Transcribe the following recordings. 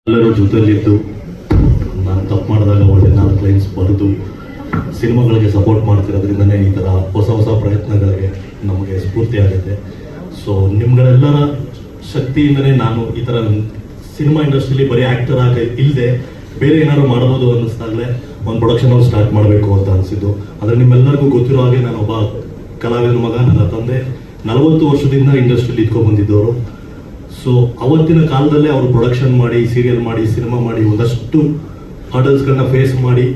ಎಲ್ಲರೂ ಜೊತೆಯಲ್ಲಿದ್ದು ನಾನು ತಪ್ಪು ಮಾಡಿದಾಗ ಒಳ್ಳೆ 4 ಲೈನ್ಸ್ ಬರೆದು ಸಿನಿಮಾಗಳಿಗೆ ಸಪೋರ್ಟ್ ಮಾಡ್ತಿರೋದ್ರಿಂದನೇ ಈ ಥರ ಹೊಸ ಹೊಸ ಪ್ರಯತ್ನಗಳಿಗೆ ನಮಗೆ ಸ್ಫೂರ್ತಿ ಆಗುತ್ತೆ. ಸೊ ನಿಮ್ಗಳೆಲ್ಲರ ಶಕ್ತಿಯಿಂದನೇ ನಾನು ಈ ಥರ ಸಿನಿಮಾ ಇಂಡಸ್ಟ್ರಿಲಿ ಬರೀ ಆ್ಯಕ್ಟರ್ ಆಗಿ ಇಲ್ಲದೆ ಬೇರೆ ಏನಾದ್ರು ಮಾಡ್ಬೋದು ಅನ್ನಿಸ್ದಾಗಲೇ ಒಂದು ಪ್ರೊಡಕ್ಷನ್ ಹೌಸ್ ಸ್ಟಾರ್ಟ್ ಮಾಡಬೇಕು ಅಂತ ಅನಿಸಿದ್ದು. ಆದರೆ ನಿಮ್ಮೆಲ್ಲರಿಗೂ ಗೊತ್ತಿರೋ ಹಾಗೆ ನಾನು ಒಬ್ಬ ಕಲಾವಿದನ ಮಗ. ನನ್ನ ತಂದೆ 40 ವರ್ಷದಿಂದ ಇಂಡಸ್ಟ್ರಿಲಿ ಇಟ್ಕೊಂಡು ಬಂದಿದ್ದವರು. ಸೊ ಅವತ್ತಿನ ಕಾಲದಲ್ಲೇ ಅವರು ಪ್ರೊಡಕ್ಷನ್ ಮಾಡಿ, ಸೀರಿಯಲ್ ಮಾಡಿ, ಸಿನಿಮಾ ಮಾಡಿ, ಒಂದಷ್ಟು ಹರ್ಡಲ್ಸ್ಗಳನ್ನ ಫೇಸ್ ಮಾಡಿ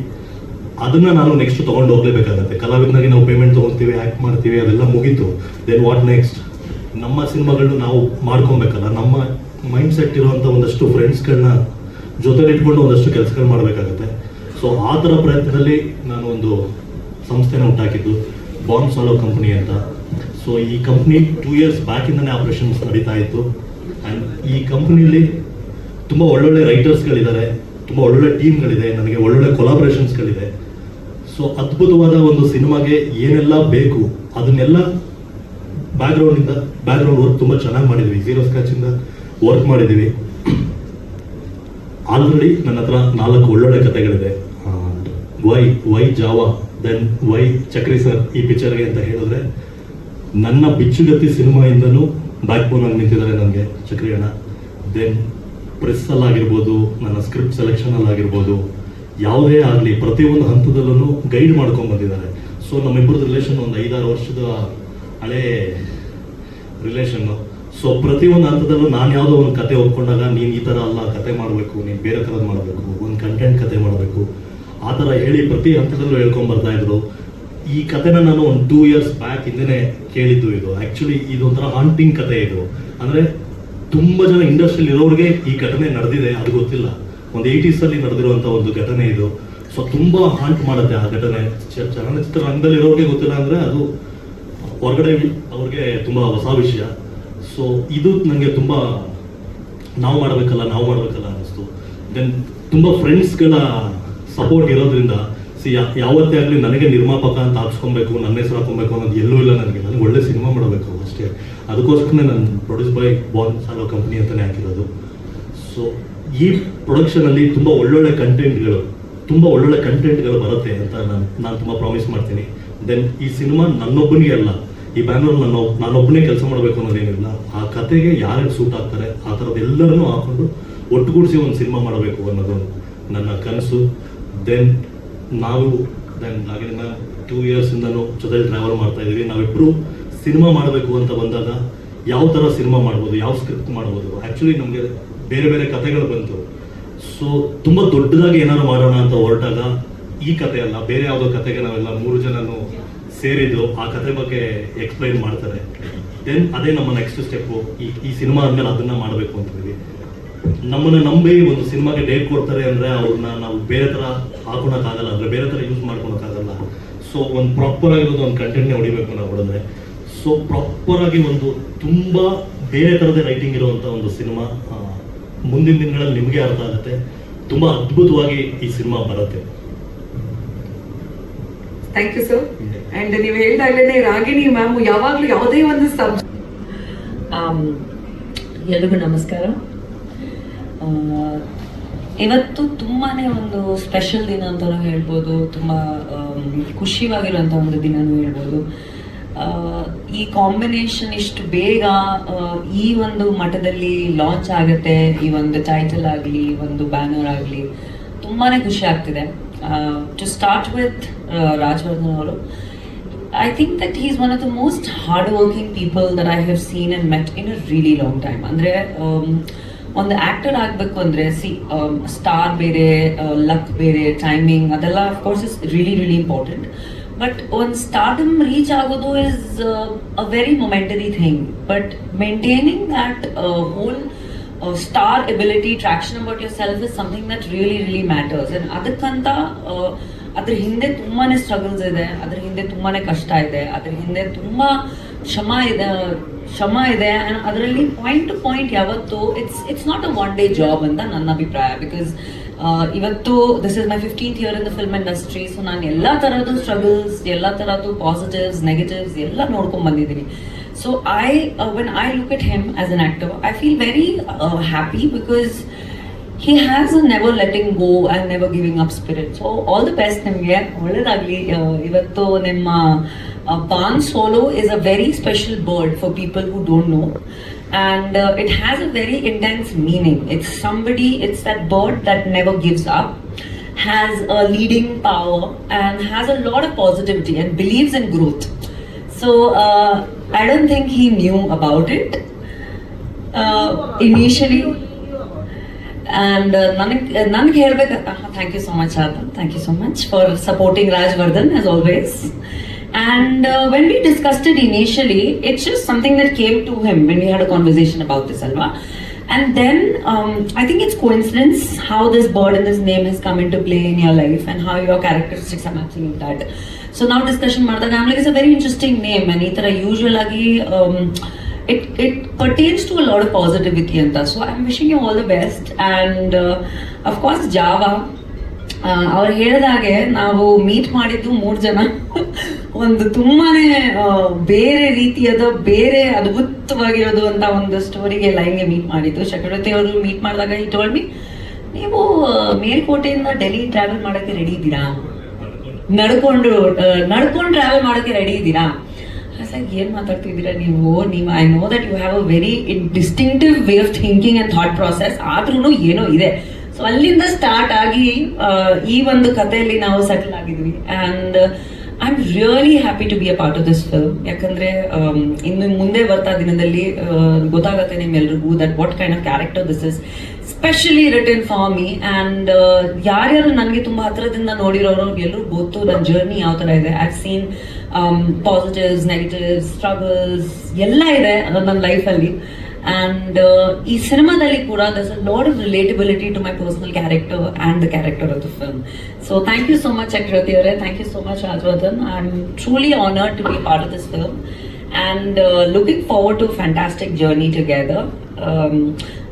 ಅದನ್ನು ನಾನು ನೆಕ್ಸ್ಟ್ ತೊಗೊಂಡು ಹೋಗ್ಲೇಬೇಕಾಗತ್ತೆ. ಕಲಾವಿದನಾಗಿ ನಾವು ಪೇಮೆಂಟ್ ತೊಗೊಳ್ತೀವಿ, ಆ್ಯಕ್ಟ್ ಮಾಡ್ತೀವಿ, ಅದೆಲ್ಲ ಮುಗೀತು. Then what next? ನಮ್ಮ ಸಿನಿಮಾಗಳನ್ನ ನಾವು ಮಾಡ್ಕೊಬೇಕಲ್ಲ. ನಮ್ಮ ಮೈಂಡ್ ಸೆಟ್ ಇರುವಂಥ ಒಂದಷ್ಟು ಫ್ರೆಂಡ್ಸ್ಗಳನ್ನ ಜೊತೆಲಿ ಇಟ್ಕೊಂಡು ಒಂದಷ್ಟು ಕೆಲಸಗಳು ಮಾಡಬೇಕಾಗತ್ತೆ. ಸೊ ಆ ಥರ ಪ್ರಯತ್ನದಲ್ಲಿ ನಾನು ಒಂದು ಸಂಸ್ಥೆನ ಹುಟ್ಟಾಕಿದ್ದು, ಬಾಂಡ್ ಸಾಲೋ ಕಂಪ್ನಿ ಅಂತ. ಸೊ ಈ ಕಂಪ್ನಿ 2 ಇಯರ್ಸ್ ಬ್ಯಾಕಿಂದನೇ ಆಪರೇಷನ್ಸ್ ನಡೀತಾ ಇತ್ತು. ಆ್ಯಂಡ್ ಈ ಕಂಪ್ನಿಯಲ್ಲಿ ತುಂಬ ಒಳ್ಳೊಳ್ಳೆ ರೈಟರ್ಸ್ಗಳಿದ್ದಾರೆ, ತುಂಬ ಒಳ್ಳೊಳ್ಳೆ ಟೀಮ್ಗಳಿದೆ, ನನಗೆ ಒಳ್ಳೊಳ್ಳೆ ಕೊಲಾಬ್ರೇಷನ್ಸ್ಗಳಿದೆ. ಸೊ ಅದ್ಭುತವಾದ ಒಂದು ಸಿನಿಮಾಗೆ ಏನೆಲ್ಲ ಬೇಕು ಅದನ್ನೆಲ್ಲ ಬ್ಯಾಕ್ಗ್ರೌಂಡ್ ವರ್ಕ್ ತುಂಬ ಚೆನ್ನಾಗಿ ಮಾಡಿದ್ವಿ. ಝೀರೋ ಸ್ಕ್ರಾಚಿಂದ ವರ್ಕ್ ಮಾಡಿದ್ದೀವಿ. ಆಲ್ರೆಡಿ ನನ್ನ ಹತ್ರ 4 ಒಳ್ಳೊಳ್ಳೆ ಕಥೆಗಳಿದೆ. Why Java, then why Chakri sir ಈ ಪಿಕ್ಚರ್ಗೆ ಅಂತ ಹೇಳಿದ್ರೆ, ನನ್ನ ಬಿಚ್ಚುಗತ್ತಿ ಸಿನಿಮಾಯಿಂದನೂ ಬ್ಯಾಕ್ ಬೋನ್ ಆಗಿ ನಿಂತಿದ್ದಾರೆ ನನಗೆ ಚಕ್ರಿ ಅಣ್ಣ. ದೆನ್ ಪ್ರೆಸ್ಸಲ್ಲಾಗಿರ್ಬೋದು, ನನ್ನ ಸ್ಕ್ರಿಪ್ಟ್ ಸೆಲೆಕ್ಷನಲ್ಲಾಗಿರ್ಬೋದು, ಯಾವುದೇ ಆಗಲಿ ಪ್ರತಿಯೊಂದು ಹಂತದಲ್ಲೂ ಗೈಡ್ ಮಾಡ್ಕೊಂಡು ಬಂದಿದ್ದಾರೆ. ಸೊ ನಮ್ಮಿಬ್ಬರದ್ದು ರಿಲೇಷನ್ ಒಂದು 5-6 ವರ್ಷದ ಹಳೇ ರಿಲೇಷನ್ನು. ಸೊ ಪ್ರತಿಯೊಂದು ಹಂತದಲ್ಲೂ ನಾನು ಯಾವುದೋ ಒಂದು ಕತೆ ಒಪ್ಕೊಂಡಾಗ, ನೀನು ಈ ಥರ ಅಲ್ಲ ಕತೆ ಮಾಡಬೇಕು, ನೀನು ಬೇರೆ ಥರದ್ದು ಮಾಡಬೇಕು, ಒಂದು ಕಂಟೆಂಟ್ ಕತೆ ಮಾಡಬೇಕು, ಆ ಥರ ಹೇಳಿ ಪ್ರತಿ ಹಂತದಲ್ಲೂ ಹೇಳ್ಕೊಂಬರ್ತಾ ಇದ್ರು. ಈ ಕತೆನ ನಾನು ಒಂದು 2 ಇಯರ್ಸ್ ಬ್ಯಾಕ್ ಹಿಂದೆ ಕೇಳಿದ್ದು. ಇದು ಆ್ಯಕ್ಚುಲಿ ಇದೊಂಥರ ಹಾಂಟಿಂಗ್ ಕತೆ. ಇದು ಅಂದರೆ ತುಂಬ ಜನ ಇಂಡಸ್ಟ್ರಿಯಲ್ಲಿ ಇರೋರಿಗೆ ಈ ಘಟನೆ ನಡೆದಿದೆ, ಅದು ಗೊತ್ತಿಲ್ಲ. ಒಂದು 80s ನಡೆದಿರುವಂಥ ಒಂದು ಘಟನೆ ಇದು. ಸೊ ತುಂಬ ಹಾಂಟ್ ಮಾಡುತ್ತೆ ಆ ಘಟನೆ. ಚಲನಚಿತ್ರ ರಂಗದಲ್ಲಿರೋರಿಗೆ ಗೊತ್ತಿಲ್ಲ ಅಂದರೆ ಅದು ಹೊರಗಡೆ ಅವ್ರಿಗೆ ತುಂಬ ಹೊಸ ವಿಷಯ. ಸೊ ಇದು ನನಗೆ ತುಂಬ ನಾವು ಮಾಡಬೇಕಲ್ಲ ಅನ್ನಿಸ್ತು. ದೆನ್ ತುಂಬ ಫ್ರೆಂಡ್ಸ್ಗಳ ಸಪೋರ್ಟ್ ಇರೋದ್ರಿಂದ ಯಾವತ್ತೇ ಆಗಲಿ ನನಗೆ ನಿರ್ಮಾಪಕ ಅಂತ ಹಾಕ್ಸ್ಕೊಬೇಕು, ನನ್ನ ಹೆಸರು ಹಾಕೊಬೇಕು ಅನ್ನೋದು ಎಲ್ಲೂ ಇಲ್ಲ. ನನಗೆ ಒಳ್ಳೆ ಸಿನಿಮಾ ಮಾಡಬೇಕು ಅಷ್ಟೇ. ಅದಕ್ಕೋಸ್ಕರ ನಾನು produce by bond swallow company ಅಂತಲೇ ಹಾಕಿರೋದು. ಸೊ ಈ ಪ್ರೊಡಕ್ಷನಲ್ಲಿ ತುಂಬ ಒಳ್ಳೊಳ್ಳೆ ಕಂಟೆಂಟ್ಗಳು ಬರುತ್ತೆ ಅಂತ ನಾನು ತುಂಬ ಪ್ರಾಮಿಸ್ ಮಾಡ್ತೀನಿ. ದೆನ್ ಈ ಸಿನಿಮಾ ನನ್ನೊಬ್ಬನಿಗೆ ಅಲ್ಲ, ಈ ಬ್ಯಾನರ್ ನಾನೊಬ್ಬನೇ ಕೆಲಸ ಮಾಡಬೇಕು ಅನ್ನೋದೇನಿಲ್ಲ. ಆ ಕತೆಗೆ ಯಾರ್ಯಾರು ಸೂಟ್ ಆಗ್ತಾರೆ ಆ ಥರದ್ದು ಎಲ್ಲರನ್ನೂ ಹಾಕೊಂಡು ಒಟ್ಟುಗೂಡಿಸಿ ಒಂದು ಸಿನಿಮಾ ಮಾಡಬೇಕು ಅನ್ನೋದು ನನ್ನ ಕನಸು. ದೆನ್ ಹಾಗೆ 2 ಇಯರ್ಸಿಂದನೂ ಜೊತೆಲಿ ಟ್ರಾವೆಲ್ ಮಾಡ್ತಾ ಇದ್ದೀವಿ. ನಾವಿಬ್ಬರು ಸಿನಿಮಾ ಮಾಡಬೇಕು ಅಂತ ಬಂದಾಗ ಯಾವ ಥರ ಸಿನಿಮಾ ಮಾಡ್ಬೋದು, ಯಾವ ಸ್ಕ್ರಿಪ್ಟ್ ಮಾಡ್ಬೋದು. ಆ್ಯಕ್ಚುಲಿ ನಮಗೆ ಬೇರೆ ಬೇರೆ ಕಥೆಗಳು ಬಂತು. ಸೊ ತುಂಬ ದೊಡ್ಡದಾಗಿ ಏನಾದ್ರು ಮಾಡೋಣ ಅಂತ ಹೊರಟಾಗ ಈ ಕತೆ ಅಲ್ಲ, ಬೇರೆ ಯಾವುದೋ ಕತೆಗೆ ನಾವೆಲ್ಲ 3 ಜನನು ಸೇರಿದ್ದು ಆ ಕತೆ ಬಗ್ಗೆ ಎಕ್ಸ್ಪ್ಲೈನ್ ಮಾಡ್ತಾರೆ. ದೆನ್ ಅದೇ ನಮ್ಮ ನೆಕ್ಸ್ಟ್ ಸ್ಟೆಪ್ಪು. ಈ ಸಿನಿಮಾ ಆದಮೇಲೆ ಅದನ್ನು ಮಾಡಬೇಕು ಅಂತಿದ್ದೀವಿ. ನಮ್ಮನ್ನು ನಂಬಿ ಒಂದು ಸಿನಿಮಾಗೆ ಡೇಟ್ ಕೊಡ್ತಾರೆ ಅಂದರೆ ಅವ್ರನ್ನ ನಾವು ಬೇರೆ ಥರ ಹಾಕೊಳಕ್ಕಾಗಲ್ಲ, ಅಂದರೆ ಬೇರೆ ಥರ ಯೂಸ್ ಮಾಡ್ಕೊಳಕ್ಕಾಗಲ್ಲ. ಸೊ ಒಂದು ಪ್ರಾಪರ್ ಆಗಿರೋದು ಒಂದು ಕಂಟೆಂಟ್ನೇ ಹೊಡಿಬೇಕು ನಾವು ಹೊಡೆದ್ರೆ. ಸೊ ಪ್ರಾಪರ್ ಆಗಿ ಒಂದು ತುಂಬ ಬೇರೆ ಥರದೇ ರೈಟಿಂಗ್ ಇರುವಂಥ ಒಂದು ಸಿನಿಮಾ ಮುಂದಿನ ದಿನಗಳಲ್ಲಿ ನಿಮಗೆ ಅರ್ಥ ಆಗುತ್ತೆ. ತುಂಬ ಅದ್ಭುತವಾಗಿ ಈ ಸಿನಿಮಾ ಬರುತ್ತೆ. Thank you sir. ಅಂಡ್ ನೀವು ಹೇಳಿದಾಗಲೇ ರಾಗಿಣಿ ಮ್ಯಾಮ್ ಯಾವಾಗಲೂ ಯಾವುದೇ ಒಂದು ಎಲ್ರಿಗೂ ನಮಸ್ಕಾರ. ಇವತ್ತು ತುಂಬಾನೇ ಒಂದು ಸ್ಪೆಷಲ್ ದಿನ ಅಂತಲೂ ಹೇಳ್ಬೋದು, ತುಂಬ ಖುಷಿಯಾಗಿರುವಂಥ ಒಂದು ದಿನನೂ ಹೇಳ್ಬೋದು. ಈ ಕಾಂಬಿನೇಷನ್ ಇಷ್ಟು ಬೇಗ ಈ ಒಂದು ಮಟ್ಟದಲ್ಲಿ ಲಾಂಚ್ ಆಗುತ್ತೆ, ಈ ಒಂದು ಟೈಟಲ್ ಆಗಲಿ, ಒಂದು ಬ್ಯಾನರ್ ಆಗಲಿ, ತುಂಬಾ ಖುಷಿ ಆಗ್ತಿದೆ. ಟು ಸ್ಟಾರ್ಟ್ ವಿತ್ ರಾಜವರ್ಧನ್ ಅವರು, I think that he is one of the most hardworking people that I have seen and met in a really long time. ಅಂದರೆ ಒಂದು ಆ್ಯಕ್ಟರ್ ಆಗಬೇಕು ಅಂದರೆ ಸ್ಟಾರ್ ಬೇರೆ, ಲಕ್ ಬೇರೆ, ಟೈಮಿಂಗ್ ಅದೆಲ್ಲ of course is really important. But ಒಂದು stardom reach ಆಗೋದು is a very momentary thing. But maintaining that whole star ability, traction about yourself is something that really matters. And ಅದಕ್ಕಂತ ಅದ್ರ ಹಿಂದೆ ತುಂಬಾನೇ struggles ಇದೆ, ಅದ್ರ ಹಿಂದೆ ತುಂಬಾನೇ ಕಷ್ಟ ಇದೆ, ಅದ್ರ ಹಿಂದೆ ತುಂಬಾ ಶ್ರಮ ಇದೆ. ಅದರಲ್ಲಿ ಪಾಯಿಂಟ್ ಟು ಪಾಯಿಂಟ್ ಯಾವತ್ತು it's not a one day job ಅಂತ ನನ್ನ ಅಭಿಪ್ರಾಯ. ಬಿಕಾಸ್ ಇವತ್ತು this is my 15th year in the film industry. So ನಾನು ಎಲ್ಲ ಥರದ್ದು ಸ್ಟ್ರಗಲ್ಸ್, ಎಲ್ಲ ಥರದ್ದು ಪಾಸಿಟಿವ್ಸ್, ನೆಗೆಟಿವ್ಸ್ ಎಲ್ಲ ನೋಡ್ಕೊಂಡು ಬಂದಿದ್ದೀನಿ. So when I look at him as an actor, I feel very happy because he has a never letting go and never giving up spirit. So all the best ನಿಮಗೆ ಒಳ್ಳೆದಾಗಲಿ. ಇವತ್ತು ನಿಮ್ಮ ಬಾನ್ solo is a very special bird for people who don't know, and it has a very intense meaning. It's that bird that never gives up, has a leading power and has a lot of positivity and believes in growth. So I don't think he knew about it initially. And ನನಗೆ ಹೇಳ್ಬೇಕು, thank you so much Ardhan, thank you so much for supporting Rajavardhan as always. And when we discussed it initially, it's just something that came to him when we had a conversation about this, alva. And then I think it's coincidence how this bird and this name has come into play in your life and how your characteristics are matching with that. So now discussion ಮಾಡಿದಾಗ I'm like, it's a very interesting name, and ಈ ಥರ usual ಆಗಿ it pertains to a lot of positivity anta. So I'm wishing you all the best. And of course Java, ಅವ್ರು ಹೇಳಿದಾಗೆ ನಾವು meet ಮಾಡಿದ್ದು 3 ಜನ ಒಂದು ತುಂಬಾನೇ ಬೇರೆ ರೀತಿಯಾದ ಬೇರೆ ಅದ್ಭುತವಾಗಿರೋದು ಅಂತ ಒಂದು ಸ್ಟೋರಿಗೆ ಲೈನ್ಗೆ ಮೀಟ್ ಮಾಡಿದ್ದು. ಚಕ್ರವರ್ತಿ ಅವರು ಮೀಟ್ ಮಾಡಿದಾಗ ಈ ಟೋಲ್ಡ್ ಮಿ, ನೀವು ಮೇಲ್ಕೋಟೆಯಿಂದ ಡೆಲ್ಲಿ ಟ್ರಾವೆಲ್ ಮಾಡೋಕ್ಕೆ ರೆಡಿ ಇದ್ದೀರಾ, ನಡ್ಕೊಂಡು ಟ್ರಾವೆಲ್ ಮಾಡೋಕ್ಕೆ ರೆಡಿ ಇದ್ದೀರಾ? ಏನ್ ಮಾತಾಡ್ತಿದ್ದೀರಾ ನೀವು? I know that you have a very distinctive way of thinking and thought process, ಆದ್ರೂ ಏನೋ ಇದೆ. ಸೊ ಅಲ್ಲಿಂದ ಸ್ಟಾರ್ಟ್ ಆಗಿ ಈ ಒಂದು ಕಥೆಯಲ್ಲಿ ನಾವು ಸೆಟಲ್ ಆಗಿದ್ವಿ. And I am really happy to be a part of this film. ಯಾಕಂದ್ರೆ ಇನ್ನು ಮುಂದೆ ಬರ್ತಾ ದಿನದಲ್ಲಿ ಗೊತ್ತಾಗತ್ತೆ ನಿಮ್ಮೆಲ್ರಿಗೂ that what kind of character this is specially written for me. And ಯಾರ್ಯಾರು ನನಗೆ ತುಂಬ ಹತ್ರದಿಂದ ನೋಡಿರೋರು ಎಲ್ಲರೂ ಗೊತ್ತು ನನ್ನ ಜರ್ನಿ ಯಾವ ಥರ ಇದೆ. I seen positives, negatives, struggles ಎಲ್ಲ ಇದೆ ನನ್ನ ಲೈಫಲ್ಲಿ. ಆ್ಯಂಡ್ ಈ ಸಿನಿಮಾದಲ್ಲಿ ಕೂಡ there's a lot of relatability to my personal character and the character of the film. So thank you so much Chakravarthy ಅವರೇ, thank you so much Rajavardhan. I am truly honoured to be part of this film and looking forward to fantastic journey together.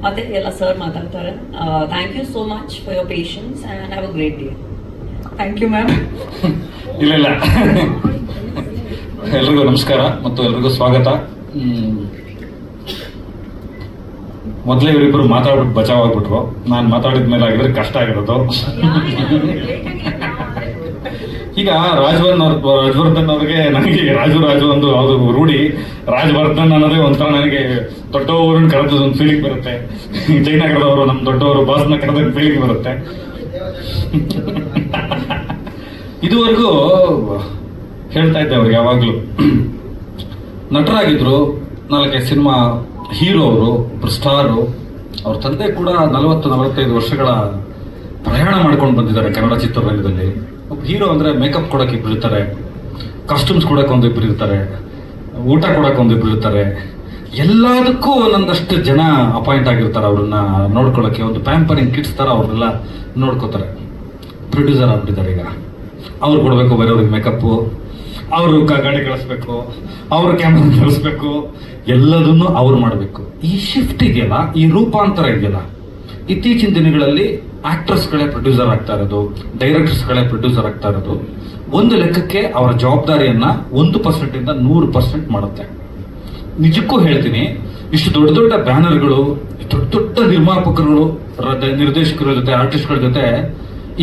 ಮತ್ತೆ ಎಲ್ಲ sir ಮಾತಾಡ್ತಾರೆ. Thank you so much for your patience and have a great day. Thank you ma'am. ಇಲ್ಲ ಎಲ್ರಿಗೂ ನಮಸ್ಕಾರ ಮತ್ತು ಎಲ್ರಿಗೂ ಸ್ವಾಗತ. ಮೊದಲೇ ಇವರಿಬ್ಬರು ಮಾತಾಡ್ಬಿಟ್ಟು ಬಚಾವ್ ಆಗ್ಬಿಟ್ರು. ನಾನು ಮಾತಾಡಿದ ಮೇಲೆ ಆಗಿದ್ರೆ ಕಷ್ಟ ಆಗಿರೋದು. ಈಗ ರಾಜವರ್ಧನ್ ಅವ್ರಿಗೆ ನನಗೆ ರಾಜು ಒಂದು ಯಾವುದು ರೂಢಿ. ರಾಜವರ್ಧನ್ ಅನ್ನೋದೇ ಒಂಥರ ನನಗೆ ದೊಡ್ಡವರನ್ನ ಕರೆದ ಒಂದು ಫೀಲಿಂಗ್ ಬರುತ್ತೆ. ಜಯನಗರದವರು ನಮ್ಮ ದೊಡ್ಡವರು ಬಾಸ್ನ ಕರೆದ ಫೀಲಿಂಗ್ ಬರುತ್ತೆ. ಇದುವರೆಗೂ ಹೇಳ್ತಾ ಇದ್ದೆ ಅವ್ರಿಗೆ ಯಾವಾಗಲೂ ನಟರಾಗಿದ್ರು, 4 ಸಿನಿಮಾ ಹೀರೋ ಅವರು, ಸ್ಟಾರು. ಅವ್ರ ತಂದೆ ಕೂಡ 40-45 ವರ್ಷಗಳ ಪ್ರಯಾಣ ಮಾಡ್ಕೊಂಡು ಬಂದಿದ್ದಾರೆ ಕನ್ನಡ ಚಿತ್ರರಂಗದಲ್ಲಿ. ಒಬ್ಬ ಹೀರೋ ಅಂದರೆ ಮೇಕಪ್ ಕೊಡೋಕೆ ಇಬ್ಬರು ಇರ್ತಾರೆ, ಕಾಸ್ಟ್ಯೂಮ್ಸ್ ಕೊಡೋಕೆ ಒಂದಿಬ್ಬರು ಇರ್ತಾರೆ, ಊಟ ಕೊಡೋಕೆ ಒಂದಿಬ್ಬರು ಇರ್ತಾರೆ. ಎಲ್ಲದಕ್ಕೂ ಒಂದೊಂದಷ್ಟು ಜನ ಅಪಾಯಿಂಟ್ ಆಗಿರ್ತಾರೆ ಅವ್ರನ್ನ ನೋಡ್ಕೊಳ್ಳೋಕ್ಕೆ. ಒಂದು ಪ್ಯಾಂಪರಿಂಗ್ ಕಿಟ್ಸ್ ಥರ ಅವ್ರನ್ನೆಲ್ಲ ನೋಡ್ಕೋತಾರೆ. ಪ್ರೊಡ್ಯೂಸರ್ ಆಗ್ಬಿಟ್ಟಿದ್ದಾರೆ ಈಗ. ಅವ್ರು ಕೊಡಬೇಕು ಬೇರೆಯವ್ರಿಗೆ ಮೇಕಪ್ಪು, ಅವರು ಗಾಡಿ ಕಳಿಸ್ಬೇಕು, ಅವ್ರ ಕ್ಯಾಮ್ರಾ ಕಳಿಸ್ಬೇಕು, ಎಲ್ಲದನ್ನು ಅವ್ರು ಮಾಡಬೇಕು. ಈ ಶಿಫ್ಟ್ ಇದೆಯಲ್ಲ, ಈ ರೂಪಾಂತರ ಇದೆಯಲ್ಲ, ಇತ್ತೀಚಿನ ದಿನಗಳಲ್ಲಿ ಆಕ್ಟರ್ಸ್ಗಳೇ ಪ್ರೊಡ್ಯೂಸರ್ ಆಗ್ತಾ ಇರೋದು, ಡೈರೆಕ್ಟರ್ಸ್ಗಳೇ ಪ್ರೊಡ್ಯೂಸರ್ ಆಗ್ತಾ ಇರೋದು. ಒಂದು ಲೆಕ್ಕಕ್ಕೆ ಅವರ ಜವಾಬ್ದಾರಿಯನ್ನ 1%ಇಂದ 100% ಮಾಡುತ್ತೆ. ನಿಜಕ್ಕೂ ಹೇಳ್ತೀನಿ, ಇಷ್ಟು ದೊಡ್ಡ ದೊಡ್ಡ ಬ್ಯಾನರ್ಗಳು, ದೊಡ್ಡ ದೊಡ್ಡ ನಿರ್ಮಾಪಕರುಗಳು, ನಿರ್ದೇಶಕರ ಜೊತೆ, ಆರ್ಟಿಸ್ಟ್ಗಳ ಜೊತೆ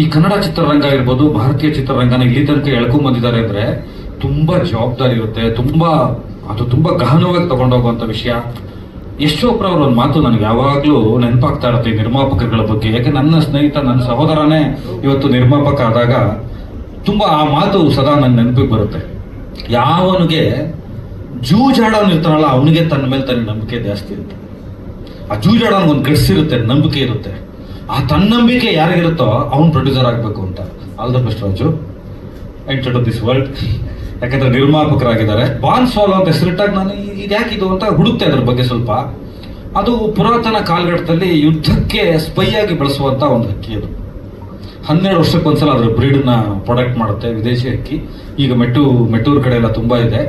ಈ ಕನ್ನಡ ಚಿತ್ರರಂಗ ಇರ್ಬೋದು, ಭಾರತೀಯ ಚಿತ್ರರಂಗನ ಇಲ್ಲಿ ತನಕ ಎಳ್ಕೊಂಡ್ ಬಂದಿದ್ದಾರೆ ಅಂದ್ರೆ ತುಂಬಾ ಜವಾಬ್ದಾರಿ ಇರುತ್ತೆ. ತುಂಬಾ ಗಹನವಾಗಿ ತಗೊಂಡೋಗುವಂತ ವಿಷಯ. ಯಶ್ ಚೋಪ್ರಾ ಅವ್ರ ಒಂದು ಮಾತು ನನಗೆ ಯಾವಾಗ್ಲೂ ನೆನಪಾಗ್ತಾ ಇರುತ್ತೆ ಈ ನಿರ್ಮಾಪಕರುಗಳ ಬಗ್ಗೆ. ಯಾಕೆ ನನ್ನ ಸ್ನೇಹಿತ, ನನ್ನ ಸಹೋದರನೇ ಇವತ್ತು ನಿರ್ಮಾಪಕ ಆದಾಗ ತುಂಬಾ ಆ ಮಾತು ಸದಾ ನನ್ನ ನೆನಪಿಗೆ ಬರುತ್ತೆ. ಯಾವನಿಗೆ ಜೂಜಾಡೋನ್ ಇರ್ತಾನಲ್ಲ, ಅವನಿಗೆ ತನ್ನ ಮೇಲೆ ತನ್ನ ನಂಬಿಕೆ ಜಾಸ್ತಿ ಇರುತ್ತೆ. ಆ ಜೂಜಾಡೋನ್ ಒಂದು ಗಡ್ಸಿರುತ್ತೆ, ನಂಬಿಕೆ ಇರುತ್ತೆ. ಆ ತನ್ನಂಬಿಕೆ ಯಾರಿಗಿರುತ್ತೋ ಅವ್ನು ಪ್ರೊಡ್ಯೂಸರ್ ಆಗಬೇಕು ಅಂತ. All the best Raju, enter to this world. ಯಾಕಂದ್ರೆ ನಿರ್ಮಾಪಕರಾಗಿದ್ದಾರೆ. ಬಾನ್ ಸೋಲೋ ಅಂತ ಹೆಸರಿಟ್ಟಾಗ ನಾನು ಇದ್ಯಾಕಿದು ಅಂತ ಹುಡುಕ್ತೆ ಅದ್ರ ಬಗ್ಗೆ ಸ್ವಲ್ಪ. ಅದು ಪುರಾತನ ಕಾಲಘಟ್ಟದಲ್ಲಿ ಯುದ್ಧಕ್ಕೆ ಸ್ಪೈ ಆಗಿ ಬಳಸುವಂತ ಒಂದು ಹಕ್ಕಿ. ಅದು 12 ವರ್ಷಕ್ಕೊಂದ್ಸಲ ಅದ್ರ ಬ್ರೀಡ್ನ ಪ್ರೊಡಕ್ಟ್ ಮಾಡುತ್ತೆ, ವಿದೇಶಿ ಹಕ್ಕಿ. ಈಗ ಮೆಟ್ಟೂರ್ ಕಡೆ ಎಲ್ಲ ತುಂಬಾ ಇದೆ.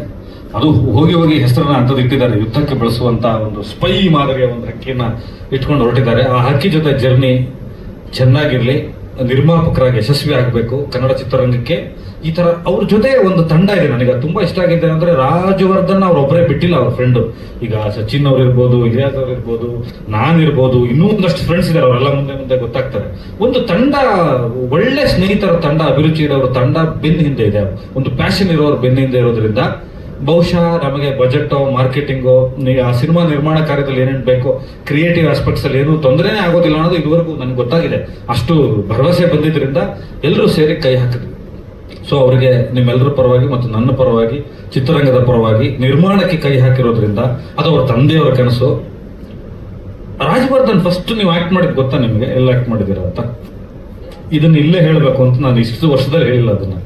ಅದು ಹೋಗಿ ಹೆಸರನ್ನ ಅಂತದ್ದು ಇಟ್ಟಿದ್ದಾರೆ. ಯುದ್ಧಕ್ಕೆ ಬಳಸುವಂತ ಒಂದು ಸ್ಪೈ ಮಾದರಿಯ ಒಂದು ಹಕ್ಕಿಯನ್ನ ಇಟ್ಕೊಂಡು ಹೊರಟಿದ್ದಾರೆ. ಆ ಹಕ್ಕಿ ಜೊತೆ ಜರ್ನಿ ಚೆನ್ನಾಗಿರ್ಲಿ. ನಿರ್ಮಾಪಕರಾಗಿ ಯಶಸ್ವಿ ಆಗಬೇಕು ಕನ್ನಡ ಚಿತ್ರರಂಗಕ್ಕೆ. ಈ ತರ ಅವ್ರ ಜೊತೆ ಒಂದು ತಂಡ ಇದೆ. ನನಗೆ ತುಂಬಾ ಇಷ್ಟ ಆಗಿದೆ ಅಂದ್ರೆ ರಾಜವರ್ಧನ್ ಅವ್ರೊಬ್ಬರೇ ಬಿಟ್ಟಿಲ್ಲ, ಅವ್ರ ಫ್ರೆಂಡ್. ಈಗ ಸಚಿನ್ ಅವ್ರು ಇರ್ಬೋದು, ಇಲಿಯಾಸ್ ಅವ್ರು ಇರ್ಬೋದು, ನಾನಿರ್ಬೋದು, ಇನ್ನೂ ಒಂದಷ್ಟು ಫ್ರೆಂಡ್ಸ್ ಇದ್ದಾರೆ, ಅವರೆಲ್ಲ ಮುಂದೆ ಮುಂದೆ ಗೊತ್ತಾಗ್ತಾರೆ. ಒಂದು ತಂಡ, ಒಳ್ಳೆ ಸ್ನೇಹಿತರ ತಂಡ, ಅಭಿರುಚಿ ಇರೋರ ತಂಡ ಬೆನ್ನ ಹಿಂದೆ ಇದೆ. ಒಂದು ಪ್ಯಾಷನ್ ಇರೋರು ಬೆನ್ನ ಹಿಂದೆ ಇರೋದ್ರಿಂದ ಬಹುಶಃ ನಮಗೆ ಬಜೆಟ್, ಮಾರ್ಕೆಟಿಂಗು, ಆ ಸಿನಿಮಾ ನಿರ್ಮಾಣ ಕಾರ್ಯದಲ್ಲಿ ಏನೇನು ಬೇಕೋ ಕ್ರಿಯೇಟಿವ್ ಆಸ್ಪೆಕ್ಟ್ಸ್ ಅಲ್ಲಿ ಏನೂ ತೊಂದರೆನೇ ಆಗೋದಿಲ್ಲ ಅನ್ನೋದು ಇದುವರೆಗೂ ನನಗೆ ಗೊತ್ತಾಗಿದೆ. ಅಷ್ಟು ಭರವಸೆ ಬಂದಿದ್ದರಿಂದ ಎಲ್ಲರೂ ಸೇರಿ ಕೈ ಹಾಕಿದ್ವಿ. ಸೊ ಅವರಿಗೆ ನಿಮ್ಮೆಲ್ಲರ ಪರವಾಗಿ ಮತ್ತು ನನ್ನ ಪರವಾಗಿ, ಚಿತ್ರರಂಗದ ಪರವಾಗಿ ನಿರ್ಮಾಣಕ್ಕೆ ಕೈ ಹಾಕಿರೋದ್ರಿಂದ ಅದು ಅವ್ರ ತಂದೆಯವರ ಕನಸು. ರಾಜವರ್ಧನ್ ಫಸ್ಟ್ ನೀವು ಆಕ್ಟ್ ಮಾಡಿದ್ ಗೊತ್ತಾ ನಿಮಗೆ? ಎಲ್ಲ ಆಕ್ಟ್ ಮಾಡಿದ್ದೀರ ಅಂತ ಇದನ್ನ ಇಲ್ಲೇ ಹೇಳಬೇಕು ಅಂತ ನಾನು ಇಷ್ಟು ವರ್ಷದಲ್ಲಿ ಹೇಳಿಲ್ಲ ಅದನ್ನ.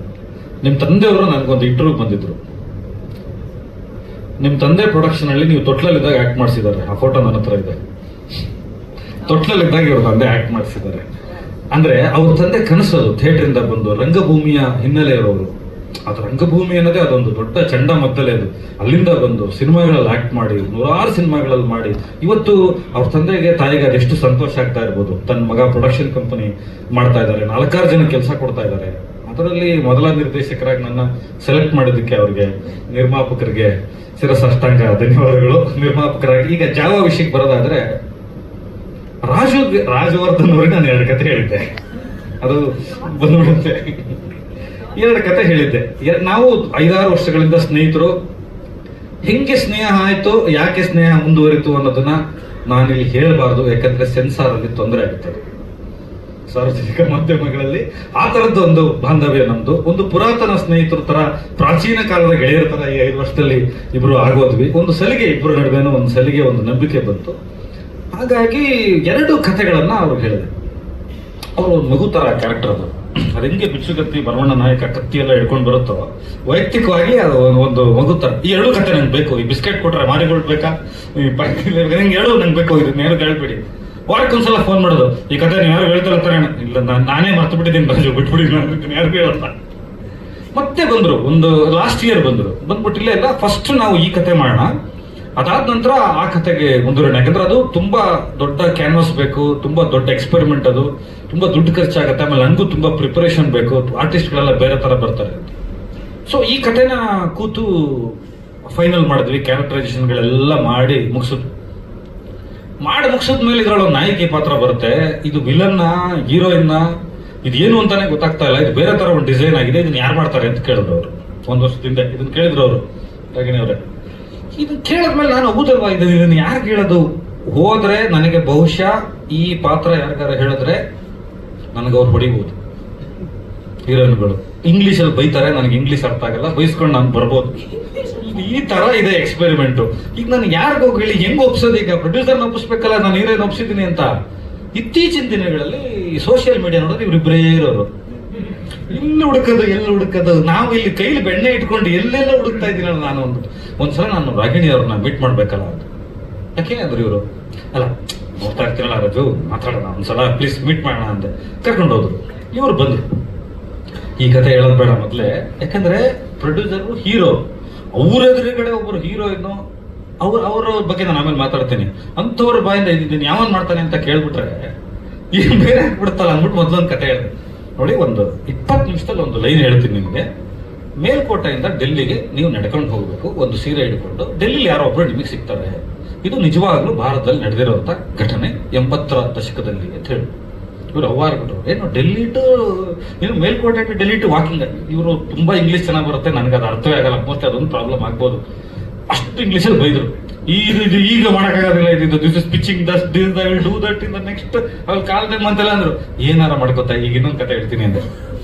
ನಿಮ್ಮ ತಂದೆಯವರು ನನಗೊಂದು ಇಂಟರ್ವ್ಯೂ ಬಂದಿದ್ರು. ನಿಮ್ಮ ತಂದೆ ಪ್ರೊಡಕ್ಷನ್ ಅಲ್ಲಿ ನೀವು ತೊಟ್ಲಲ್ಲಿದ್ದಾಗ ಆಕ್ಟ್ ಮಾಡಿಸಿದ್ದಾರೆ. ಆ ಫೋಟೋ ನನ್ನ ಹತ್ರ ಇದೆ. ತೊಟ್ಲಲ್ಲಿದ್ದಾಗ ಇವ್ರ ತಂದೆ ಆಕ್ಟ್ ಮಾಡಿಸಿದ್ದಾರೆ. ಅಂದ್ರೆ ಅವ್ರ ತಂದೆ ಕನಸದು ಥಿಯೇಟರ್ ಬಂದು ರಂಗಭೂಮಿಯ ಹಿನ್ನೆಲೆ ಇರೋರು. ಅದು ರಂಗಭೂಮಿ ಅನ್ನೋದೇ ಅದೊಂದು ದೊಡ್ಡ ಚಂಡ ಮದ್ದಲೆ. ಅದು ಅಲ್ಲಿಂದ ಬಂದು ಸಿನಿಮಾಗಳಲ್ಲಿ ಆಕ್ಟ್ ಮಾಡಿ, ನೂರಾರು ಸಿನಿಮಾಗಳಲ್ಲಿ ಮಾಡಿ, ಇವತ್ತು ಅವ್ರ ತಂದೆಗೆ ತಾಯಿಗೆ ಅದೆಷ್ಟು ಸಂತೋಷ ಆಗ್ತಾ ಇರ್ಬೋದು. ತನ್ನ ಮಗ ಪ್ರೊಡಕ್ಷನ್ ಕಂಪನಿ ಮಾಡ್ತಾ ಇದ್ದಾರೆ, 4-6 ಜನ ಕೆಲಸ ಕೊಡ್ತಾ ಇದ್ದಾರೆ. ಅದರಲ್ಲಿ ಮೊದಲ ನಿರ್ದೇಶಕರಾಗಿ ನನ್ನ ಸೆಲೆಕ್ಟ್ ಮಾಡಿದ್ದಕ್ಕೆ ಅವ್ರಿಗೆ, ನಿರ್ಮಾಪಕರಿಗೆ ಶಿರಸಾಷ್ಟಾಂಗ ಧನ್ಯವಾದಗಳು. ನಿರ್ಮಾಪಕರಾಗಿ ಈಗ ಜಾವ ವಿಷಯಕ್ಕೆ ಬರೋದಾದ್ರೆ, ರಾಜವರ್ಧನ್ ಅವ್ರಿಗೆ ನಾನು 2 ಕತೆ ಹೇಳಿದ್ದೆ. ಅದು ಬಂದ್ಬಿಡುತ್ತೆ. 2 ಕತೆ ಹೇಳಿದ್ದೆ. ನಾವು 5-6 ವರ್ಷಗಳಿಂದ ಸ್ನೇಹಿತರು. ಹೆಂಗೆ ಸ್ನೇಹ ಆಯ್ತು, ಯಾಕೆ ಸ್ನೇಹ ಮುಂದುವರಿತು ಅನ್ನೋದನ್ನ ನಾನಿಲ್ಲಿ ಹೇಳಬಾರ್ದು, ಯಾಕಂದ್ರೆ ಸೆನ್ಸಾರ್ ಅಲ್ಲಿ ತೊಂದರೆ ಆಗುತ್ತದೆ. ಸಾರ್ವಜನಿಕ ಮಾಧ್ಯಮಗಳಲ್ಲಿ ಆ ತರದ್ದು ಒಂದು ಬಾಂಧವ್ಯ ನಮ್ದು. ಒಂದು ಪುರಾತನ ಸ್ನೇಹಿತರ ತರ, ಪ್ರಾಚೀನ ಕಾಲದ ಗೆಳೆಯರ ತರ ಈ 5 ವರ್ಷದಲ್ಲಿ ಇಬ್ರು ಆಗೋದ್ವಿ. ಒಂದು ಸಲಿಗೆ ಇಬ್ಬರು ನಡುವೆನೂ ಒಂದು ಸಲಿಗೆ, ಒಂದು ನಂಬಿಕೆ ಬಂತು. ಹಾಗಾಗಿ 2 ಕಥೆಗಳನ್ನ ಅವ್ರು ಹೇಳಿದೆ. ಅವರು ಒಂದು ಮಗು ತರ ಕ್ಯಾರೆಕ್ಟರ್. ಅದು ಹೆಂಗೆ ಬಿಚ್ಚುಗತ್ತಿ, ಬರವಣ್ಣ ನಾಯಕ ಕತ್ತಿ ಎಲ್ಲ ಹಿಡ್ಕೊಂಡು ಬರುತ್ತೋ, ವೈಯಕ್ತಿಕವಾಗಿ ಅದು ಒಂದು ಮಗು ತರ. ಈ 2 ಕತೆ ನಂಗೆ ಬೇಕು. ಈ ಬಿಸ್ಕೆಟ್ ಕೊಟ್ರೆ ಮಾರಿಗೋಲ್ಡ್ ಬೇಕಾ, ನಂಗೆ 2 ನಂಗೆ ಬೇಕು. ಇದನ್ನ ಯಾರು ಹೇಳ್ಬೇಡಿ. ವಾರಕ್ಕೊಂದ್ಸಲ ಫೋನ್ ಮಾಡೋದು, ಈ ಕತೆ ನೀವು ಯಾರು ಹೇಳ್ತಾರ ತರ. ಇಲ್ಲ, ನಾನೇ ಮರ್ತು ಬಿಟ್ಟಿದ್ದೀನಿ ರಾಜು, ಬಿಟ್ಬಿಡಿ, ಯಾರು ಹೇಳಲ್ಲ. ಮತ್ತೆ ಬಂದ್ರು, ಒಂದು ಲಾಸ್ಟ್ ಇಯರ್ ಬಂದ್ಬಿಟ್ಟಿಲ್ಲ ಇಲ್ಲ, ಫಸ್ಟ್ ನಾವು ಈ ಕತೆ ಮಾಡೋಣ, ಅದಾದ ನಂತರ ಆ ಕತೆಗೆ ಮುಂದುವರೋಣ. ಯಾಕಂದ್ರೆ ಅದು ತುಂಬಾ ದೊಡ್ಡ ಕ್ಯಾನ್ವಾಸ್ ಬೇಕು, ತುಂಬಾ ದೊಡ್ಡ ಎಕ್ಸ್ಪೆರಿಮೆಂಟ್, ಅದು ತುಂಬಾ ದುಡ್ಡು ಖರ್ಚಾಗತ್ತೆ. ಆಮೇಲೆ ನನಗೂ ತುಂಬಾ ಪ್ರಿಪರೇಷನ್ ಬೇಕು, ಆರ್ಟಿಸ್ಟ್ಗಳೆಲ್ಲ ಬೇರೆ ತರ ಬರ್ತಾರೆ. ಸೊ ಈ ಕತೆನ ಕೂತು ಫೈನಲ್ ಮಾಡಿದ್ವಿ. ಕ್ಯಾರೆಕ್ಟರೈಸೇಷನ್ಗಳೆಲ್ಲ ಮಾಡಿ ಮುಗಿಸಿದ್ವಿ. ಮೇಲೆ ಇದ್ರಲ್ಲಿ ಒಂದು ನಾಯಕಿ ಪಾತ್ರ ಬರುತ್ತೆ. ಇದು ವಿಲನ್ನ, ಹೀರೋಯಿನ್ನ, ಇದೇನು ಅಂತಾನೆ ಗೊತ್ತಾಗ್ತಾ ಇಲ್ಲ. ಇದು ಬೇರೆ ತರ ಒಂದು ಡಿಸೈನ್ ಆಗಿದೆ. ಇದನ್ನ ಯಾರು ಮಾಡ್ತಾರೆ ಅಂತ ಕೇಳಿದ್ರು ಅವರು 1 ವರ್ಷದಿಂದ. ಇದನ್ನ ಕೇಳಿದ್ರು ಅವರು, ರಾಗಿಣಿ ಅವರೇ. ಇದನ್ನ ಕೇಳಿದ್ಮೇಲೆ ನಾನು ಹೌದಲ್ವಾ, ಇದನ್ನ ಯಾರು ಹೇಳೋದು? ಹೋದ್ರೆ ನನಗೆ ಬಹುಶಃ ಈ ಪಾತ್ರ ಯಾರಿಗಾರ ಹೇಳಿದ್ರೆ ನನಗೆ ಅವ್ರು ಹೊಡಿಬಹುದು. ಹೀರೋಯಿನ್ಗಳು ಇಂಗ್ಲಿಷಲ್ಲಿ ಬೈತಾರೆ, ನನಗೆ ಇಂಗ್ಲಿಷ್ ಅರ್ಥ ಆಗಲ್ಲ, ಬೈಸ್ಕೊಂಡು ನಾನು ಬರ್ಬೋದು. ಈ ತರ ಇದೆ ಎಕ್ಸ್ಪೆರಿಮೆಂಟ್. ಈಗ ನಾನು ಯಾರಿಗೂ ಹೇಳಿ ಹೆಂಗ್ ಒಪ್ಸೋದು? ಈಗ ಪ್ರೊಡ್ಯೂಸರ್ನ ಒಪ್ಪಿಸ್ಬೇಕಲ್ಲ, ನಾನು ಹೀರೋಯಿನ್ ಒಪ್ಸಿದ್ದೀನಿ ಅಂತ. ಇತ್ತೀಚಿನ ದಿನಗಳಲ್ಲಿ ಸೋಷಿಯಲ್ ಮೀಡಿಯಾ ನೋಡಿದ್ರೆ ಇವರಿಬ್ಬರೇ ಇರೋರು. ಎಲ್ಲಿ ಹುಡುಕದು, ನಾವು ಇಲ್ಲಿ ಕೈಲಿ ಬೆಣ್ಣೆ ಇಟ್ಕೊಂಡು ಎಲ್ಲೆಲ್ಲ ಹುಡುಕ್ತಾ ಇದ್ದೀನಲ್ಲ. ನಾನು ಒಂದ್ಸಲ ನಾನು ರಾಗಿಣಿ ಅವ್ರನ್ನ ಮೀಟ್ ಮಾಡ್ಬೇಕಲ್ಲ ಅಂತ. ಯಾಕೆ ಅಂದ್ರೆ ಇವರು ಅಲ್ಲ, ನೋಡ್ತಾ ಇರ್ತೀರಲ್ಲ ರಾಜು, ಮಾತಾಡೋಣ ಒಂದ್ಸಲ, ಪ್ಲೀಸ್ ಮೀಟ್ ಮಾಡೋಣ ಅಂತ ಕರ್ಕೊಂಡು ಹೋದ್ರು. ಇವ್ರು ಬಂದ್ರು. ಈ ಕತೆ ಹೇಳೋದು ಬೇಡ ಮೊದಲೇ, ಯಾಕಂದ್ರೆ ಪ್ರೊಡ್ಯೂಸರ್ ಹೀರೋ, ಅವ್ರ ಎದುರುಗಡೆ ಒಬ್ಬರು ಹೀರೋಯಿನ್ನು, ಅವ್ರ ಬಗ್ಗೆ ನಾನು ಆಮೇಲೆ ಮಾತಾಡ್ತೀನಿ. ಅಂಥವ್ರ ಬಾಯಿಂದ ಇದನ್ನ ಯಾವನ್ ಮಾಡ್ತಾನೆ ಅಂತ ಕೇಳ್ಬಿಟ್ರೆ ಏನು ಬೇರೆ ಆಗ್ಬಿಡ್ತಲ್ಲ ಅಂದ್ಬಿಟ್ಟು ಮೊದಲೊಂದು ಕತೆ ಹೇಳಿದೆ. ನೋಡಿ, ಒಂದು 20 ನಿಮಿಷದಲ್ಲಿ ಒಂದು ಲೈನ್ ಹೇಳ್ತೀನಿ ನಿಮಗೆ. ಮೇಲ್ಕೋಟೆಯಿಂದ ಡೆಲ್ಲಿಗೆ ನೀವು ನಡ್ಕೊಂಡು ಹೋಗ್ಬೇಕು, ಒಂದು ಸೀರೆ ಹಿಡ್ಕೊಂಡು. ಡೆಲ್ಲಿಲಿ ಯಾರೋ ಒಬ್ರು ನಿಮಗೆ ಸಿಗ್ತಾರೆ. ಇದು ನಿಜವಾಗ್ಲೂ ಭಾರತದಲ್ಲಿ ನಡೆದಿರುವಂತ ಘಟನೆ 80ರ ದಶಕದಲ್ಲಿ ಅಂತ ಹೇಳಿ. ಇವ್ರು ಅವ್ವಾರ್ಬಿಟ್ರು, ಏನು ಡೆಲ್ಲಿ ಟು, ಏನು Melkote to Delhi to walking. ಇವರು ತುಂಬಾ ಇಂಗ್ಲಿಷ್ ಚೆನ್ನಾಗಿ ಬರುತ್ತೆ, ನನಗೆ ಅದು ಅರ್ಥವೇ ಆಗಲ್ಲ. ಮೋಸ್ಟ್ ಅದೊಂದು ಪ್ರಾಬ್ಲಮ್ ಆಗ್ಬೋದು. ಅಷ್ಟು ಇಂಗ್ಲಿಷಲ್ಲಿ ಬೈದ್ರು. ಈಗ ಮಾಡೋಕ್ಕಾಗೋದಿಲ್ಲ, ಇದು this is pitching Dus this I will do that in the next ಅವ್ರು ಕಾಲ್ದಲ್ಲಿ ಮಂತೆಲ್ಲ ಅಂದ್ರು. ಏನಾರ ಮಾಡ್ಕೋತಾ, ಈಗ ಇನ್ನೊಂದು ಕತೆ ಹೇಳ್ತೀನಿ ಅಂದ್ರೆ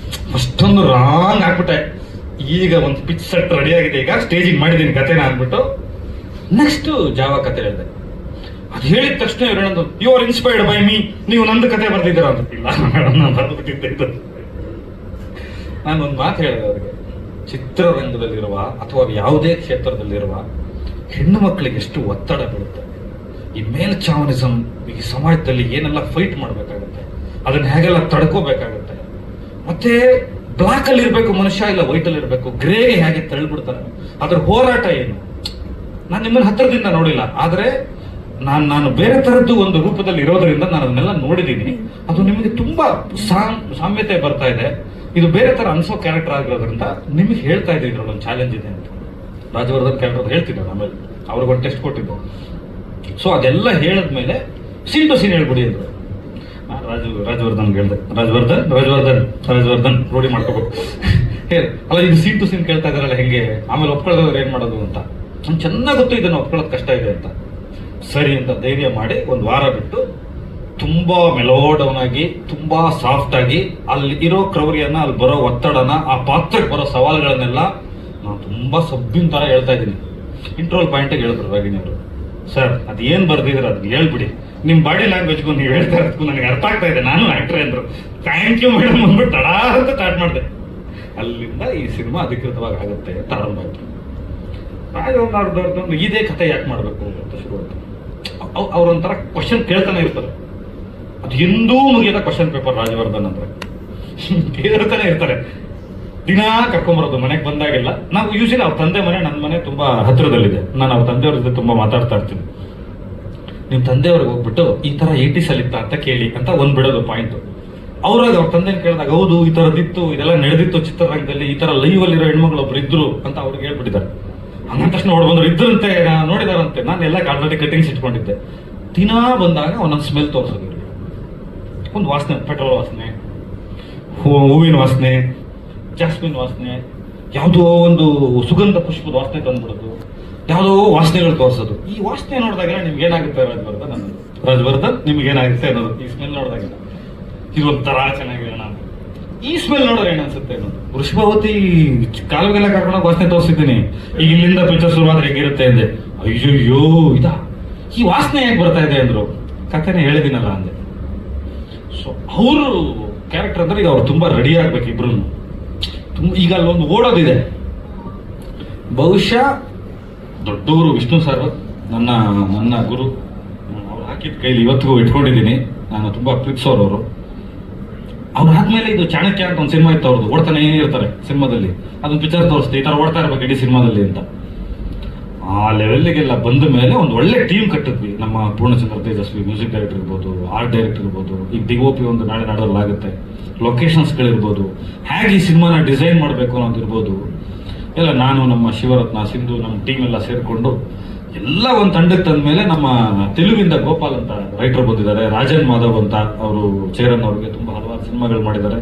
ಅಷ್ಟೊಂದು ರಾಂಗ್ ಆಗ್ಬಿಟ್ಟೆ. ಈಗ ಒಂದು ಪಿಚ್ ಸೆಟ್ ರೆಡಿ ಆಗಿದೆ, ಈಗ ಸ್ಟೇಜಿಂಗ್ ಮಾಡಿದ್ದೀನಿ ಕತೆನ ಅಂದ್ಬಿಟ್ಟು ನೆಕ್ಸ್ಟ್ ಜಾವ ಕತೆ ಹೇಳಿದೆ. ಅದು ಹೇಳಿದ ತಕ್ಷಣ ಇವ್ರು you are inspired by me, ನೀವು ನಂದು ಕತೆ ಬರ್ತಿದ್ದೀರಾ ಅಂತ. ಇಲ್ಲ ಮೇಡಮ್, ನಾನು ಬರ್ಬಿಟ್ಟಿದ್ದೆ ಇದು. ನಾನೊಂದು ಮಾತು ಹೇಳಿದೆ ಅವ್ರಿಗೆ, ಚಿತ್ರರಂಗದಲ್ಲಿರುವ ಅಥವಾ ಯಾವುದೇ ಕ್ಷೇತ್ರದಲ್ಲಿರುವ ಹೆಣ್ಣು ಮಕ್ಕಳಿಗೆ ಎಷ್ಟು ಒತ್ತಡ ಬೀಳುತ್ತೆ. ಈ ಮೇಲ್ಚಾವನಿಸಮ್ ಈ ಸಮಾಜದಲ್ಲಿ ಏನೆಲ್ಲ ಫೈಟ್ ಮಾಡಬೇಕಾಗುತ್ತೆ, ಅದನ್ನ ಹೇಗೆಲ್ಲ ತಡ್ಕೋಬೇಕಾಗುತ್ತೆ. ಮತ್ತೆ ಬ್ಲಾಕ್ ಅಲ್ಲಿ ಇರಬೇಕು ಮನುಷ್ಯ, ಇಲ್ಲ ವೈಟ್ ಅಲ್ಲಿ ಇರಬೇಕು, ಗ್ರೇಗೆ ಹೇಗೆ ತಳ್ಳಿಬಿಡ್ತಾರೆ. ಅದ್ರ ಹೋರಾಟ ಏನು? ನಾನು ನಿಮ್ಮನ್ನ ಹತ್ರದಿಂದ ನೋಡಿಲ್ಲ, ಆದ್ರೆ ನಾನು ಬೇರೆ ತರದ್ದು ಒಂದು ರೂಪದಲ್ಲಿ ಇರೋದ್ರಿಂದ ನಾನು ಅದನ್ನೆಲ್ಲ ನೋಡಿದ್ದೀನಿ. ಅದು ನಿಮಗೆ ತುಂಬಾ ಸಾಮ್ಯತೆ ಬರ್ತಾ ಇದೆ. ಇದು ಬೇರೆ ತರ ಅನ್ಸೋ ಕ್ಯಾರೆಕ್ಟರ್ ಆಗಿರೋದ್ರಿಂದ ನಿಮಗೆ ಹೇಳ್ತಾ ಇದ್ದೀನಿ ಇದ್ರಲ್ಲಿ ಒಂದು ಚಾಲೆಂಜ್ ಇದೆ ಅಂತ. ರಾಜವರ್ಧನ್ ಕ್ಯಾರೆಕ್ಟರ್ ಹೇಳ್ತಿದ್ದೆ ಆಮೇಲೆ ಅವ್ರಿಗೊಂದು ಟೆಸ್ಟ್ ಕೊಟ್ಟಿದ್ದು. ಸೊ ಅದೆಲ್ಲ ಹೇಳಿದ್ಮೇಲೆ ಸೀನ್ ಟು ಸೀನ್ ಹೇಳ್ಬಿಡಿ ಅಂದ್ರು. ರಾಜವರ್ಧನ್ ಹೇಳ್ದೆ, ರಾಜವರ್ಧನ್ ರೋಡಿ ಮಾಡ್ಕೋಬೇಕು ಹೇಳಿ. ಅಲ್ಲ ಇದು ಸೀನ್ ಟು ಸೀನ್ ಕೇಳ್ತಾ ಇದಾರಲ್ಲ ಹೆಂಗೆ, ಆಮೇಲೆ ಒಪ್ಕೊಳ್ಳೋದವ್ರು ಏನ್ ಮಾಡೋದು ಅಂತ. ನಂಗೆ ಚೆನ್ನಾಗಿ ಗೊತ್ತು ಇದನ್ನು ಒಪ್ಕೊಳ್ಳೋದು ಕಷ್ಟ ಇದೆ ಅಂತ. ಸರಿ ಅಂತ ಧೈರ್ಯ ಮಾಡಿ ಒಂದು ವಾರ ಬಿಟ್ಟು ತುಂಬಾ ಮೆಲೋ ಡೌನ್ ಆಗಿ ತುಂಬಾ ಸಾಫ್ಟ್ ಆಗಿ ಅಲ್ಲಿ ಇರೋ ಕ್ರೌರ್ಯನ, ಅಲ್ಲಿ ಬರೋ ಒತ್ತಡನ, ಆ ಪಾತ್ರಕ್ಕೆ ಬರೋ ಸವಾಲುಗಳನ್ನೆಲ್ಲ ನಾನು ತುಂಬಾ ಸಬ್ಬಿನ ತರ ಹೇಳ್ತಾ ಇದ್ದೀನಿ. ಇಂಟ್ರೋಲ್ ಪಾಯಿಂಟಿಗೆ ಹೇಳಿದ್ರು ರಾಗಿಣಿ ಅವರು, ಸರ್ ಅದೇನ್ ಬರ್ದಿದ್ರೆ ಅದಕ್ಕೆ ಹೇಳ್ಬಿಡಿ, ನಿಮ್ ಬಾಡಿ ಲ್ಯಾಂಗ್ವೇಜ್ಗೂ ನೀವು ಹೇಳ್ತಾ ಇರೋದಕ್ಕೂ ನನಗೆ ಅರ್ಥ ಆಗ್ತಾ ಇದೆ, ನಾನು ಆಕ್ಟರ್ ಅಂದ್ರು. ಥ್ಯಾಂಕ್ ಯು ಮೇಡಮ್ ಅಂದ್ಬಿಟ್ಟು ತಡ ಅಂತ ಸ್ಟಾರ್ಟ್ ಮಾಡಿದೆ. ಅಲ್ಲಿಂದ ಈ ಸಿನಿಮಾ ಅಧಿಕೃತವಾಗಿ ಆಗುತ್ತೆ ಅಂತ ಆರಂಭ ಆಯ್ತು. ರಾಜವರ್ಧನ್ ಇದೇ ಕಥೆ ಯಾಕೆ ಮಾಡಬೇಕು ಅಂತ ಶುರು ಆಯ್ತು. ಅವ್ರೊಂಥರ ಕ್ವಶನ್ ಕೇಳ್ತಾನೆ ಇರ್ತಾರೆ. ಅದು ಎಂದೂ ಮುಗಿಯದ ಕ್ವಶನ್ ಪೇಪರ್ ರಾಜವರ್ಧನ್ ಅಂದ್ರೆ ಕೇಳ್ತಾನೆ ಇರ್ತಾರೆ. ದಿನಾ ಕರ್ಕೊಂಬರೋದು ಮನೆಗೆ ಬಂದಾಗೆಲ್ಲ. ನಾವು ಯೂಶಲಿ ಅವ್ರ ತಂದೆ ಮನೆ ನನ್ನ ಮನೆ ತುಂಬಾ ಹತ್ತಿರದಲ್ಲಿದೆ. ನಾನು ಅವ್ರ ತಂದೆಯವ್ರ ಜೊತೆ ತುಂಬಾ ಮಾತಾಡ್ತಾ ಇರ್ತೀನಿ. ನಿಮ್ ತಂದೆಯವ್ರಿಗೆ ಹೋಗ್ಬಿಟ್ಟು ಈ ತರ 80s ಅಲ್ಲಿ ಇತ್ತ ಅಂತ ಕೇಳಿ ಅಂತ ಒಂದ್ ಬಿಡೋದು ಪಾಯಿಂಟ್. ಅವ್ರಾಗ ಅವ್ರ ತಂದೆ ಕೇಳಿದಾಗ ಹೌದು ಈ ತರದಿತ್ತು, ಇದೆಲ್ಲ ನಡೆದಿತ್ತು ಚಿತ್ರರಂಗದಲ್ಲಿ, ಈ ತರ ಲೈವ್ ಅಲ್ಲಿರೋ ಹೆಣ್ಮಗಳು ಒಬ್ರು ಇದ್ರು ಅಂತ ಅವ್ರಿಗೆ ಹೇಳ್ಬಿಟ್ಟಿದ್ದಾರೆ. ಹಂಗಂದ ತಕ್ಷಣ ಹೊಡ್ ಬಂದ್ರು, ಇದ್ರಂತೆ ನೋಡಿದಾರಂತೆ. ನಾನು ಎಲ್ಲ ಆಲ್ರೆಡಿ ಕಟಿಂಗ್ಸ್ ಇಟ್ಕೊಂಡಿದ್ದೆ. ದಿನಾ ಬಂದಾಗ ಒಂದೊಂದು ಸ್ಮೆಲ್ ತೋರಿಸೋದು. ಒಂದು ವಾಸನೆ, ಪೆಟ್ರೋಲ್ ವಾಸನೆ, ಹೂವಿನ ವಾಸನೆ, ಜಾಸ್ಮಿನ್ ವಾಸನೆ, ಯಾವುದೋ ಒಂದು ಸುಗಂಧ ಪುಷ್ಪದ ವಾಸನೆ ತಂದ್ಬಿಡೋದು, ಯಾವುದೋ ವಾಸನೆಗಳು ತೋರಿಸೋದು. ಈ ವಾಸನೆ ನೋಡಿದಾಗ ನಿಮ್ಗೆ ಏನಾಗುತ್ತೆ ರಾಜವರ್ಧನ್ ನಿಮ್ಗೆ ಏನಾಗುತ್ತೆ ಅನ್ನೋದು ಈ ಸ್ಮೆಲ್ ನೋಡಿದಾಗ ಇದು ಒಂಥರ ಚೆನ್ನಾಗಿದೆ ನಾನು. ಈ ಸ್ಮೆಲ್ ನೋಡಿದ್ರೆ ಏನನ್ಸುತ್ತೆ ಅನ್ನೋದು. ವೃಷಭಾವತಿ ಕಾಲುಗೆಲ್ಲ ಕರ್ಕೊಂಡೋಗಿ ವಾಸನೆ ತೋರಿಸಿದ್ದೀನಿ. ಈಗ ಇಲ್ಲಿಂದ ಪಿಕ್ಚರ್ ಶುರುವಾದ್ರೆ ಹೇಗಿರುತ್ತೆ ಅಂದೆ. ಅಯ್ಯೋ ಇದಾ, ಈ ವಾಸನೆ ಹೇಗೆ ಬರ್ತಾ ಇದೆ ಅಂದ್ರು. ಕಥೆನೇ ಹೇಳಿದಿನಲ್ಲ ಅಂದೆ. ಸೊ ಅವರು ಕ್ಯಾರೆಕ್ಟರ್ ಅಂದ್ರೆ ಈಗ ಅವ್ರು ತುಂಬಾ ರೆಡಿ ಆಗ್ಬೇಕು ಇಬ್ರು. ಈಗ ಅಲ್ಲೊಂದು ಓಡೋದಿದೆ. ಬಹುಶಃ ದೊಡ್ಡವರು ವಿಷ್ಣು ಸರ್ ನನ್ನ ಗುರು, ಅವ್ರು ಹಾಕಿದ ಕೈಲಿ ಇವತ್ತಿಗೂ ಇಟ್ಕೊಂಡಿದ್ದೀನಿ. ನಾನು ತುಂಬಾ ಪ್ರೀತಿಸೋರವರು. ಅವ್ರು ಆದ್ಮೇಲೆ ಇದು ಚಾಣಕ್ಯ ಅಂತ ಒಂದು ಸಿನಿಮಾ ಇತ್ತು ಅವ್ರದ್ದು, ಓಡ್ತಾನೆ ಇರ್ತಾರೆ ಸಿನಿಮಾದಲ್ಲಿ. ಅದೊಂದು ಪಿಕ್ಚರ್ ತೋರಿಸ್ತೆ, ಈ ತರ ಓಡ್ತಾ ಇರ್ಬೇಕು ಇಡೀ ಸಿನಿಮಾದಲ್ಲಿ ಅಂತ. ಆ ಲೆವೆಲ್ಗೆಲ್ಲ ಬಂದ ಮೇಲೆ ಒಂದು ಒಳ್ಳೆ ಟೀಮ್ ಕಟ್ಟಿದ್ವಿ. ನಮ್ಮ ಪೂರ್ಣಚಂದ್ರ ತೇಜಸ್ವಿ ಮ್ಯೂಸಿಕ್ ಡೈರೆಕ್ಟರ್ ಇರ್ಬೋದು, ಆರ್ಟ್ ಡೈರೆಕ್ಟರ್ ಇರ್ಬೋದು, ಈಗ DOP ಒಂದು ನಾಳೆ ನಾಡೋದ್ರಲ್ಲಿ ಆಗುತ್ತೆ, ಲೊಕೇಶನ್ಸ್ಗಳಿರ್ಬೋದು, ಹೇಗೆ ಈ ಸಿನಿಮಾನ ಡಿಸೈನ್ ಮಾಡಬೇಕು ಅನ್ನೋದಿರ್ಬೋದು ಎಲ್ಲ ನಾನು, ನಮ್ಮ ಶಿವರತ್ನ, ಸಿಂಧು, ನಮ್ಮ ಟೀಮ್ ಎಲ್ಲ ಸೇರಿಕೊಂಡು ಎಲ್ಲ ಒಂದು ತಂಡಕ್ಕೆ ತಂದ ಮೇಲೆ ನಮ್ಮ ತೆಲುಗಿಂದ ಗೋಪಾಲ್ ಅಂತ ರೈಟರ್ ಬಂದಿದ್ದಾರೆ, ರಾಜನ್ ಮಾಧವ್ ಅಂತ ಅವರು ಚೇರನ್ ಅವ್ರಿಗೆ ತುಂಬಾ ಹಲವಾರು ಸಿನಿಮಾಗಳು ಮಾಡಿದ್ದಾರೆ,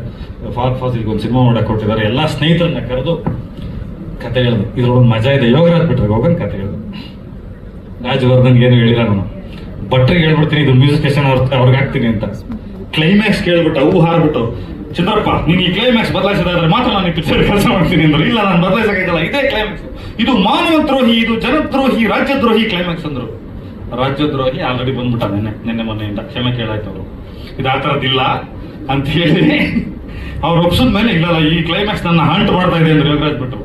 ಫಾದ್ ಫಾಸಿಲ್ಗೆ ಒಂದು ಸಿನಿಮಾ ಮಾಡಕ್ಕೆ ಕೊಟ್ಟಿದ್ದಾರೆ. ಎಲ್ಲ ಸ್ನೇಹಿತರನ್ನ ಕರೆದು ಕತೆ ಹೇಳಿದೆ. ಇದ್ರೊಳಗೆ ಮಜಾ ಇದೆ. ಯೋಗರಾಜ್ ಬಿಟ್ರೆ ಹೋಗನ್ ಕತೆ ಹೇಳಿದೆ. ರಾಜವರ್ಧನ್ಗೆ ಏನು ಹೇಳಿಲ್ಲ ನಾನು, ಭಟ್ರಿಗೆ ಹೇಳ್ಬಿಡ್ತೀನಿ ಇದು ಮ್ಯೂಸಿಕ್ ಸ್ಟೇಷನ್ ಅವ್ರಿಗೆ ಹಾಕ್ತೀನಿ ಅಂತ. ಕ್ಲೈಮ್ಯಾಕ್ಸ್ ಕೇಳ್ಬಿಟ್ಟು ಅವು ಹಾರ್ಬಿಟ್ಟು, ಚಿತ್ರಪ್ಪ ನೀನು ಈ ಕ್ಲೈಮ್ಯಾಕ್ಸ್ ಬದಲಾಯಿಸಿದ್ರೆ ಮಾತ್ರ ನಾನು ಈ ಪಿಕ್ಚರ್ ಕೆಲಸ ಮಾಡ್ತೀನಿ ಅಂದ್ರು. ಇಲ್ಲ ನಾನು ಬದಲಾಯಿಸಕ್ಕಾಗಲ್ಲ, ಇದೇ ಕ್ಲೈಮ್ಯಾಕ್ಸ್, ಇದು ಮಾನವ ದ್ರೋಹಿ, ಇದು ಜನದ್ರೋಹಿ, ರಾಜ್ಯದ್ರೋಹಿ ಕ್ಲೈಮ್ಯಾಕ್ಸ್ ಅಂದ್ರು. ರಾಜ್ಯದ್ರೋಹಿ ಆಲ್ರೆಡಿ ಬಂದ್ಬಿಟ್ಟ ನಿನ್ನೆ ಮೊನ್ನೆಯಿಂದ ಕ್ಷಮೆ ಕೇಳಾಯ್ತು ಅವರು. ಇದು ಆ ಥರದ್ದಿಲ್ಲ ಅಂತ ಹೇಳಿ ಅವ್ರು ಒಪ್ಸಿದ ಮೇಲೆ ಇಲ್ಲ ಈ ಕ್ಲೈಮ್ಯಾಕ್ಸ್ ನನ್ನ ಹಾಂಟ್ ಮಾಡ್ತಾ ಇದೆ ಅಂದ್ರೆ ಯೋಗರಾಜ್ ಬಿಟ್ರು.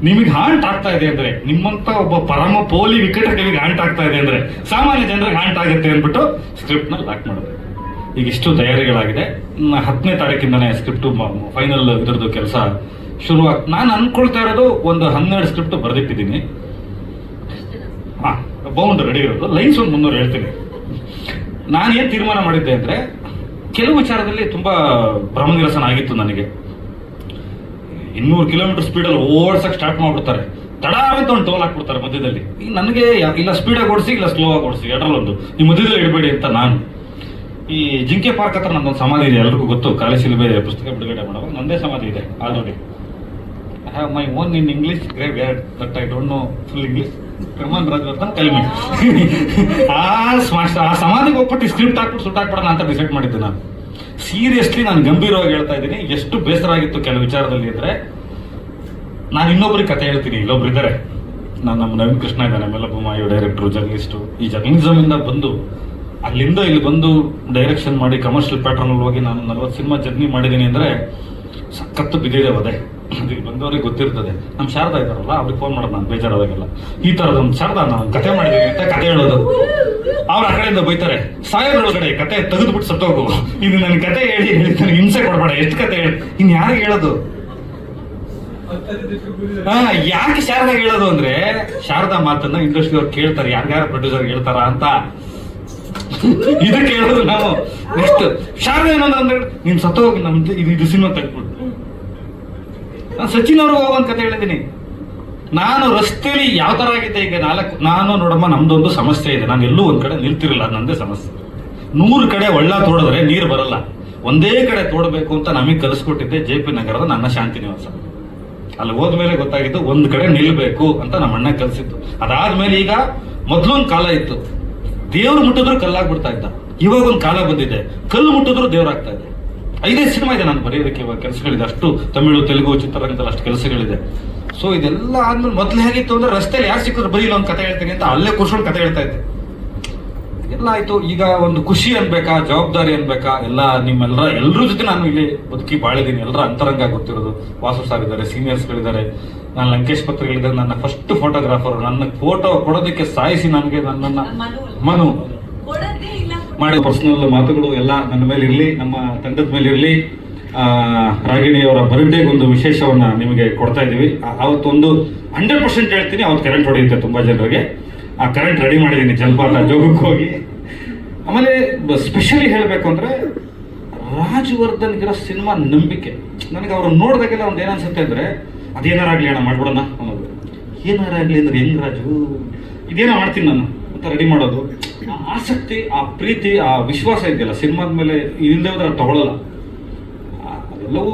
ನಿಮಗೆ ಹಾಂಟ್ ಆಗ್ತಾ ಇದೆ ಅಂದ್ರೆ, ನಿಮ್ಮಂತ ಒಬ್ಬ ಪರಮ ಪೋಲಿ ವಿಕಟಗಳಿಗೆ ಹಾಂಟ್ ಆಗ್ತಾ ಇದೆ ಅಂದ್ರೆ ಸಾಮಾನ್ಯ ಜನರಿಗೆ ಹಾಂಟ್ ಆಗುತ್ತೆ ಅಂದ್ಬಿಟ್ಟು ಸ್ಕ್ರಿಪ್ಟ್ ನ ಲಾಕ್ ಮಾಡಿದ್ರು. ಈಗ ಇಷ್ಟು ತಯಾರಿಗಳಾಗಿದೆ. 10ನೇ ತಾರೀಕಿಂದಾನೆ ಸ್ಕ್ರಿಪ್ಟ್ ಫೈನಲ್ ಇದ್ರದ್ದು ಕೆಲಸ ಶುರುವಾಗಿ. ನಾನು ಅನ್ಕೊಳ್ತಾ ಇರೋದು ಒಂದು 12 ಸ್ಕ್ರಿಪ್ಟ್ ಬರೆದಿಟ್ಟಿದ್ದೀನಿ. ಬೌಂಡ್ ರೆಡಿ ಇರೋದು, ಲೈನ್ಸ್ ಒಂದು 300 ಹೇಳ್ತೀನಿ. ನಾನೇನ್ ತೀರ್ಮಾನ ಮಾಡಿದ್ದೆ ಅಂದ್ರೆ, ಕೆಲವು ವಿಚಾರದಲ್ಲಿ ತುಂಬಾ ಭ್ರಮ ನಿರಸನ ಆಗಿತ್ತು ನನಗೆ. 200 ಕಿಲೋಮೀಟರ್ ಸ್ಪೀಡಲ್ಲಿ ಓಡ್ಸಕ್ ಸ್ಟಾರ್ಟ್ ಮಾಡ್ಬಿಡ್ತಾರೆ, ತಡ ಅಂತ ಒಂದು ಟೋಲ್ ಹಾಕ್ಬಿಡ್ತಾರೆ ಮಧ್ಯದಲ್ಲಿ. ಈಗ ನನಗೆ ಇಲ್ಲ ಸ್ಪೀಡಾಗಿ ಓಡಿಸಿ, ಇಲ್ಲ ಸ್ಲೋ ಆಗಿ ಓಡಿಸಿ, ಎರಡರಲ್ಲೊಂದು, ಈ ಮಧ್ಯದಲ್ಲಿ ಇಡಬೇಡಿ ಅಂತ ನಾನು. ಈ ಜಿಂಕೆ ಪಾರ್ಕ್ ಹತ್ರ ನಂದೊಂದು ಸಮಾಧಿ ಇದೆ, ಎಲ್ರಿಗೂ ಗೊತ್ತು. ಕಾಲೇಶಿಲ್ಬೆ ಪುಸ್ತಕ ಬಿಡುಗಡೆ ಮಾಡುವಾಗ ನಂದೇ ಸಮಾಧಿ ಇದೆ already. I have my own in English graveyard that I don't know full English. Come on Rajavardhan tell me. ಆ ಸಮಾಧಿಗೆ ಹೋಗ್ಬಿಟ್ಟು ಸ್ಕ್ರಿಪ್ಟ್ ಹಾಕ್ಬಿಟ್ಟು ಸುಟ್ಟಾಕ್ಬಿಡೋಣ ಅಂತ ಡಿಸೈಡ್ ಮಾಡಿದ್ದೆ ನಾನು. ಸೀರಿಯಸ್ಲಿ ನಾನು ಗಂಭೀರವಾಗಿ ಹೇಳ್ತಾ ಇದ್ದೀನಿ. ಎಷ್ಟು ಬೇಸರ ಆಗಿತ್ತು ಕೆಲವು ವಿಚಾರದಲ್ಲಿ ಅಂದ್ರೆ, ನಾನು ಇನ್ನೊಬ್ರಿಗೆ ಕತೆ ಹೇಳ್ತೀನಿ, ಇಲ್ಲೊಬ್ರು ಇದ್ದಾರೆ. ನಮ್ಮ ನವೀನ್ ಕೃಷ್ಣ ಇದ್ದಾನೆ, ಮೆಲ್ಲಬೊಮ್ಮಾಯಿ ಡೈರೆಕ್ಟ್ರು, ಜರ್ನಲಿಸ್ಟು. ಈ ಜರ್ನಲಿಸಮ್ ಇಂದ ಬಂದು ಅಲ್ಲಿಂದ ಇಲ್ಲಿ ಬಂದು ಡೈರೆಕ್ಷನ್ ಮಾಡಿ ಕಮರ್ಷಿಯಲ್ ಪ್ಯಾಟರ್ನ್ ಹೋಗಿ ನಾನು 40 ಸಿನಿಮಾ ಜರ್ನಿ ಮಾಡಿದ್ದೀನಿ ಅಂದ್ರೆ ಸಖತ್ತು ಬಿದ್ದಿದೆ ಅದೇ. ಅದಕ್ಕೆ ಬಂದವ್ರಿಗೆ ಗೊತ್ತಿರ್ತದೆ. ನಮ್ಮ ಶಾರದಾ ಇದ್ದಾರಲ್ಲ, ಅವ್ರಿಗೆ ಫೋನ್ ಮಾಡೋದು ನಾನು ಬೇಜಾರಾದಾಗೆಲ್ಲ. ಈ ತರದೊಂದು ಶಾರದಾ ನಾನು ಕತೆ ಮಾಡಿದ್ದೀನಿ ಅಂತ ಕತೆ ಹೇಳೋದು. ಅವ್ರು ಆ ಕಡೆಯಿಂದ ಬೈತಾರೆ, ಸಾಯೋದ್ರೊಳಗಡೆ ಕತೆ ತೆಗೆದುಬಿಟ್ಟು ಸತ್ತೋಗು, ಇದು ನನ್ನ ಕತೆ ಹೇಳಿ ನನಗೆ ಹಿಂಸೆ ಕೊಡಬೇಡ, ಎಷ್ಟು ಕತೆ ಹೇಳಿ, ಇನ್ ಯಾರಿಗೆ ಹೇಳೋದು? ಯಾಕೆ ಶಾರದಾ ಹೇಳೋದು ಅಂದ್ರೆ, ಶಾರದಾ ಮಾತನ್ನ ಇಂಡಸ್ಟ್ರಿ ಅವ್ರು ಕೇಳ್ತಾರೆ, ಯಾರ್ಯಾರು ಪ್ರೊಡ್ಯೂಸರ್ ಹೇಳ್ತಾರ ಅಂತ. ಇದಕ್ಕೆ ಹೇಳೋದು ನಾವು ನೆಕ್ಸ್ಟ್ ಶಾರದೆ ಏನಂದ್ರೆ ನೀನ್ ಸತ್ತೋಗಿ ನಮ್ದು ಇದು ಸಿನಿಮಾ ತೆಗ್ದ್ಬಿಟ್ಟು. ನಾನು ಸಚಿನ್ ಅವ್ರಿಗೆ ಹೋಗೋಂತ ಕತೆ ಹೇಳಿದ್ದೀನಿ. ನಾನು ರಸ್ತೆಯಲ್ಲಿ ಯಾವ ತರ ಆಗಿದ್ದೆ ಈಗ ನಾನು ನೋಡಮ್ಮ, ನಮ್ದೊಂದು ಸಮಸ್ಯೆ ಇದೆ, ನಾನು ಎಲ್ಲೂ ಒಂದ್ ಕಡೆ ನಿಲ್ತಿರಲಿಲ್ಲ, ನಂದೇ ಸಮಸ್ಯೆ. 100 ಕಡೆ ಒಳ್ಳ ತೋಡಿದ್ರೆ ನೀರು ಬರಲ್ಲ, ಒಂದೇ ಕಡೆ ತೋಡಬೇಕು ಅಂತ ನಮಗೆ ಕಲಿಸ್ಕೊಟ್ಟಿದ್ದೆ JP ನಗರದ ನನ್ನ ಶಾಂತಿನಿವಾಸ. ಅಲ್ಲಿ ಹೋದ್ಮೇಲೆ ಗೊತ್ತಾಗಿದ್ದು ಒಂದ್ ಕಡೆ ನಿಲ್ಬೇಕು ಅಂತ ನಮ್ಮ ಅಣ್ಣ ಕಲಿಸಿದ್ದು. ಅದಾದ್ಮೇಲೆ ಈಗ ಮೊದ್ಲೊಂದು ಕಾಲ ಇತ್ತು, ದೇವ್ರು ಮುಟ್ಟಿದ್ರು ಕಲ್ಲಾಗ್ಬಿಡ್ತಾ ಇದ್ದ. ಇವಾಗ ಒಂದು ಕಾಲ ಬಂದಿದೆ, ಕಲ್ಲು ಮುಟ್ಟಿದ್ರು ದೇವ್ರಾಗ್ತಾ ಇದೆ. 5 ಸಿನಿಮಾ ಇದೆ ನಾನು ಬರೆಯೋದಕ್ಕೆ, ಇವಾಗ ಕೆಲಸಗಳಿದೆ ಅಷ್ಟು, ತಮಿಳು ತೆಲುಗು ಚಿತ್ರರಂಗದಲ್ಲಿ ಅಷ್ಟು ಕೆಲಸಗಳಿದೆ. ಸೊ ಇದೆಲ್ಲ ಆದ್ಮೇಲೆ ಮೊದ್ಲು ಹೇಗಿತ್ತು ಅಂದ್ರೆ ರಸ್ತೆಯಲ್ಲಿ ಯಾರು ಸಿಕ್ಕಿದ್ರು ಬರೀ ಒಂದು ಕತೆ ಹೇಳ್ತೀನಿ ಅಂತ ಅಲ್ಲೇ ಕೂರ್ಸ್ಕೊಂಡು ಕತೆ ಹೇಳ್ತಾ ಇದ್ದೆ. ಎಲ್ಲ ಆಯ್ತು. ಈಗ ಒಂದು ಖುಷಿ ಅನ್ಬೇಕಾ, ಜವಾಬ್ದಾರಿ ಅನ್ಬೇಕಾ, ಎಲ್ಲ ಎಲ್ಲರ ಜೊತೆ ನಾನು ಇಲ್ಲಿ ಬದುಕಿ ಬಾಳಿದ್ದೀನಿ. ಎಲ್ಲರ ಅಂತರಂಗ ಗೊತ್ತಿರೋದು. ವಾಸು ಸರ್ ಇದ್ದಾರೆ, ಸೀನಿಯರ್ಸ್ಗಳಿದ್ದಾರೆ, ನಾನು ಲಂಕೇಶ್ ಪತ್ರಗಳಿದ್ದಾರೆ, ನನ್ನ ಫಸ್ಟ್ ಫೋಟೋಗ್ರಾಫರ್. ನನ್ನ ಫೋಟೋ ಕೊಡೋದಕ್ಕೆ ಸಾಯಿಸಿ ನನಗೆ ನನ್ನನ್ನ ಮನು ಮಾಡಿ ಪರ್ಸನಲ್ ಮಾತುಗಳು ಎಲ್ಲ ನನ್ನ ಮೇಲೆ ಇರಲಿ, ನಮ್ಮ ತಂಡದ ಮೇಲೆ ಇರಲಿ. ರಾಗಿಣಿಯವರ ಬರ್ಡೇಗೆ ಒಂದು ವಿಶೇಷವನ್ನ ನಿಮಗೆ ಕೊಡ್ತಾ ಇದ್ದೀವಿ. ಅವತ್ತೊಂದು 100% ಹೇಳ್ತೀನಿ, ಅವತ್ತು ಕರೆಂಟ್ ಹೊಡೆಯುತ್ತೆ ತುಂಬಾ ಜನರಿಗೆ. ಆ ಕರೆಂಟ್ ರೆಡಿ ಮಾಡಿದ್ದೀನಿ ಜಲಪಾತ ಜೋಗಕ್ಕೆ ಹೋಗಿ. ಆಮೇಲೆ ಸ್ಪೆಷಲಿ ಹೇಳಬೇಕು ಅಂದ್ರೆ ರಾಜವರ್ಧನ್ಗಿರೋ ಸಿನಿಮಾ ನಂಬಿಕೆ. ನನಗೆ ಅವ್ರನ್ನ ನೋಡಿದಾಗೆಲ್ಲ ಒಂದು ಏನನ್ಸುತ್ತೆ ಅಂದ್ರೆ ಅದೇನಾರಾಗ್ಲಿ ಅಣ್ಣ ಮಾಡ್ಬಿಡೋಣ ಅನ್ನೋದು. ಏನಾರಾಗ್ಲಿ ಅಂದ್ರೆ ಹೆಂಗ್ ರಾಜು, ಇದೇನೋ ಮಾಡ್ತೀನಿ ನಾನು ಅಂತ ರೆಡಿ ಮಾಡೋದು. ಆ ಆಸಕ್ತಿ, ಆ ಪ್ರೀತಿ, ಆ ವಿಶ್ವಾಸ ಇದೆಯಲ್ಲ ಸಿನಿಮಾದ ಮೇಲೆ, ಇಲ್ಲದೆ ಹೋದ್ರೆ ತಗೊಳ್ಳಲ್ಲ. ಅದೆಲ್ಲವೂ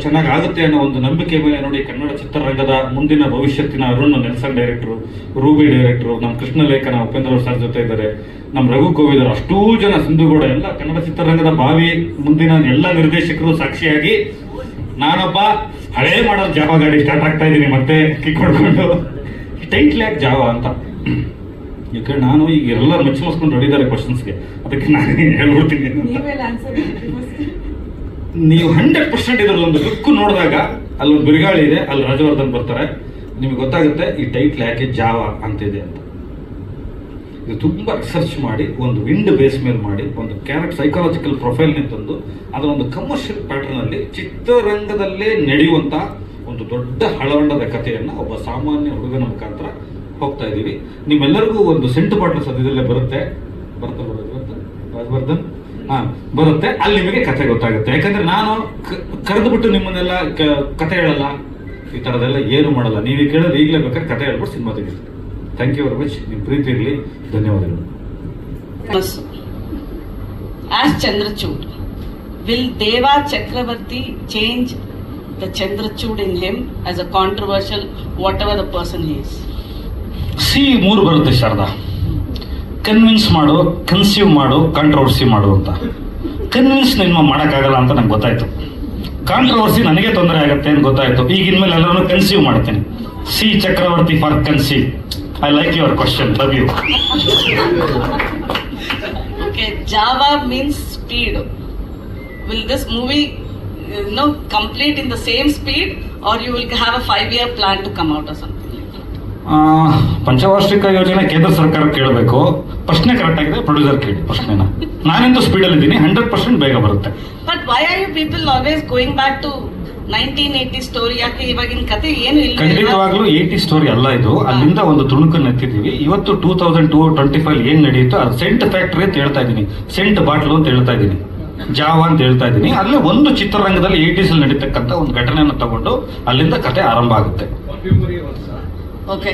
ಚೆನ್ನಾಗಿ ಆಗುತ್ತೆ ಅನ್ನೋ ಒಂದು ನಂಬಿಕೆ ಮೇಲೆ ನೋಡಿ ಕನ್ನಡ ಚಿತ್ರರಂಗದ ಮುಂದಿನ ಭವಿಷ್ಯತ್ತಿನ ಅರುಣ್ ನೆಲ್ಸನ್ ಡೈರೆಕ್ಟ್ರು, ರೂಬಿ ಡೈರೆಕ್ಟ್ರು, ನಮ್ಮ ಕೃಷ್ಣ ಲೇಖನ ಉಪೇಂದ್ರ ಸರ್ ಜೊತೆ ಇದ್ದಾರೆ, ನಮ್ಮ ರಘು ಗೋವಿಂದರು, ಅಷ್ಟೂ ಜನ, ಸಿಂಧುಗೌಡ, ಎಲ್ಲ ಕನ್ನಡ ಚಿತ್ರರಂಗದ ಭಾವಿ ಮುಂದಿನ ಎಲ್ಲ ನಿರ್ದೇಶಕರು ಸಾಕ್ಷಿಯಾಗಿ ನಾನೊಬ್ಬ ಹಳೇ ಮಾಡೋ ಜಾವ ಗಾಡಿ ಸ್ಟಾರ್ಟ್ ಆಗ್ತಾ ಇದ್ದೀನಿ ಮತ್ತೆ ಕಿಕ್ ಹೊಡ್ಕೊಂಡು. ಟೈಟ್ಲ್ ಯಾಕೆ ಜಾವ ಅಂತ, ಯಾಕೆ ನಾನು ಈಗ ಎಲ್ಲ ಮುಚ್ಚಿಸ್ಕೊಂಡು ಹೊಡಿದ್ದಾರೆ ಕ್ವಶನ್ಸ್ಗೆ, ಅದಕ್ಕೆ ನಾನು ಹೇಳ್ಬಿಡ್ತೀನಿ. ನೀವು 100% ಇದರಲ್ಲೊಂದು ಲುಕ್ ನೋಡಿದಾಗ ಅಲ್ಲೊಂದು ಬಿರುಗಾಳಿ ಇದೆ, ಅಲ್ಲಿ ರಾಜವರ್ಧನ್ ಬರ್ತಾರೆ, ನಿಮ್ಗೆ ಗೊತ್ತಾಗುತ್ತೆ ಈ ಟೈಟ್ಲ್ ಯಾಕೆ ಜಾವ ಅಂತಿದೆ ಅಂತ. ಇದು ತುಂಬಾ ರಿಸರ್ಚ್ ಮಾಡಿ ಒಂದು ವಿಂಡ್ ಬೇಸ್ ಮೇಲೆ ಮಾಡಿ ಒಂದು ಕ್ಯಾರೆಕ್ಟ್ ಸೈಕಾಲಜಿಕಲ್ ಪ್ರೊಫೈಲ್ನ ತಂದು ಅದರೊಂದು ಕಮರ್ಷಿಯಲ್ ಪ್ಯಾಟರ್ನ್ ಅಲ್ಲಿ ಚಿತ್ರರಂಗದಲ್ಲೇ ನಡೆಯುವಂತ ಒಂದು ದೊಡ್ಡ ಹಳವಂಡದ ಕಥೆಯನ್ನ ಒಬ್ಬ ಸಾಮಾನ್ಯ ಹುಡುಗನ ಮುಖಾಂತರ ಹೋಗ್ತಾ ಇದ್ದೀವಿ. ನಿಮ್ಮೆಲ್ಲರಿಗೂ ಒಂದು ಸೆಂಟು ಬಾಟ್ಲು ಸದ್ಯದಲ್ಲೇ ಬರುತ್ತೆ ರಾಜವರ್ಧನ್ ಬರುತ್ತೆ, ಅಲ್ಲಿ ನಿಮಗೆ ಕಥೆ ಗೊತ್ತಾಗುತ್ತೆ. ಯಾಕಂದ್ರೆ ನಾನು ಕರೆದುಬಿಟ್ಟು ನಿಮ್ಮನ್ನೆಲ್ಲ ಕಥೆ ಹೇಳಲ್ಲ, ಈ ಥರದೆಲ್ಲ ಏನು ಮಾಡಲ್ಲ. ನೀವು ಕೇಳೋದು ಈಗಲೇ ಬೇಕಾದ್ರೆ ಕಥೆ ಹೇಳ್ಬಿಟ್ಟು ಸಿನಿಮಾ ತೆಗಿತೀವಿ. Thank you very much. ನಿಮ್ಮ ಪ್ರೀತಿ ಇರಲಿ, ಧನ್ಯವಾದಗಳು. As Chandrachud, will Deva Chakravarti change the Chandrachud in him as a controversial, whatever the person he is? ಮೂರು ಬರುತ್ತೆ ಶಾರದಾ. ಕನ್ವಿನ್ಸ್ ಮಾಡು, ಕನ್ಸ್ಯೂವ್ ಮಾಡು, ಕಾಂಟ್ರವರ್ಸಿ ಮಾಡು ಅಂತ. ಕನ್ವಿನ್ಸ್ ನಿಮ್ಮ ಮಾಡೋಕ್ಕಾಗಲ್ಲ ಅಂತ ನಂಗೆ ಗೊತ್ತಾಯ್ತು. ಕಾಂಟ್ರವರ್ಸಿ ನನಗೆ ತೊಂದರೆ ಆಗುತ್ತೆ ಅಂತ ಗೊತ್ತಾಯ್ತು. ಈಗಿನ ಮೇಲೆ ಎಲ್ಲರೂ ಕನ್ಸ್ಯೂವ್ ಮಾಡ್ತೀನಿ. C Chakravarti for conceive. I like your question. Love you. Okay, Java means speed. Will this movie complete in the same speed, or you will have a 5-year plan to come out or something? ಪಂಚವಾರ್ಷಿಕ ಯೋಜನೆ ಕೇಂದ್ರ ಸರ್ಕಾರ ಕೇಳಬೇಕು. ಪ್ರಶ್ನೆ correct ಆಗಿದೆ, producer ಕೇಳಿ ಪ್ರಶ್ನೆನ. ನಾನೆಂತೂ ಸ್ಪೀಡಲ್ಲಿ ಇದ್ದೀನಿ, 100% ಬೇಗ ಬರುತ್ತೆ. But why are you people always going back to 1980 story? ಯಾಕೆ ಇವಾಗಿನ ಕತೆ ಏನು ಇಲ್ಲ? ಖಂಡಿತವಾಗ್ಲೂ 80 ಸ್ಟೋರಿ ಅಲ್ಲ ಇದು. ಅಲ್ಲಿಂದ ಒಂದು ತುಣುಕನ್ನು ಎತ್ತಿದ್ದೀವಿ. ಇವತ್ತು 2025 ಏನ್ ನಡೆಯುತ್ತೋ ಅದು ಸೆಂಟ್ ಫ್ಯಾಕ್ಟ್ರಿ ಅಂತ ಹೇಳ್ತಾ ಇದ್ದೀನಿ, ಸೆಂಟ್ ಬಾಟ್ಲು ಅಂತ ಹೇಳ್ತಾ ಇದ್ದೀನಿ, ಜಾವ ಅಂತ ಹೇಳ್ತಾ ಇದ್ದೀನಿ. ಅಲ್ಲೇ ಒಂದು ಚಿತ್ರರಂಗದಲ್ಲಿ 80s ಅಲ್ಲಿ ನಡೀತಕ್ಕಂಥ ಒಂದು ಘಟನೆಯನ್ನು ತಗೊಂಡು ಅಲ್ಲಿಂದ ಕತೆ ಆರಂಭ ಆಗುತ್ತೆ. ಓಕೆ,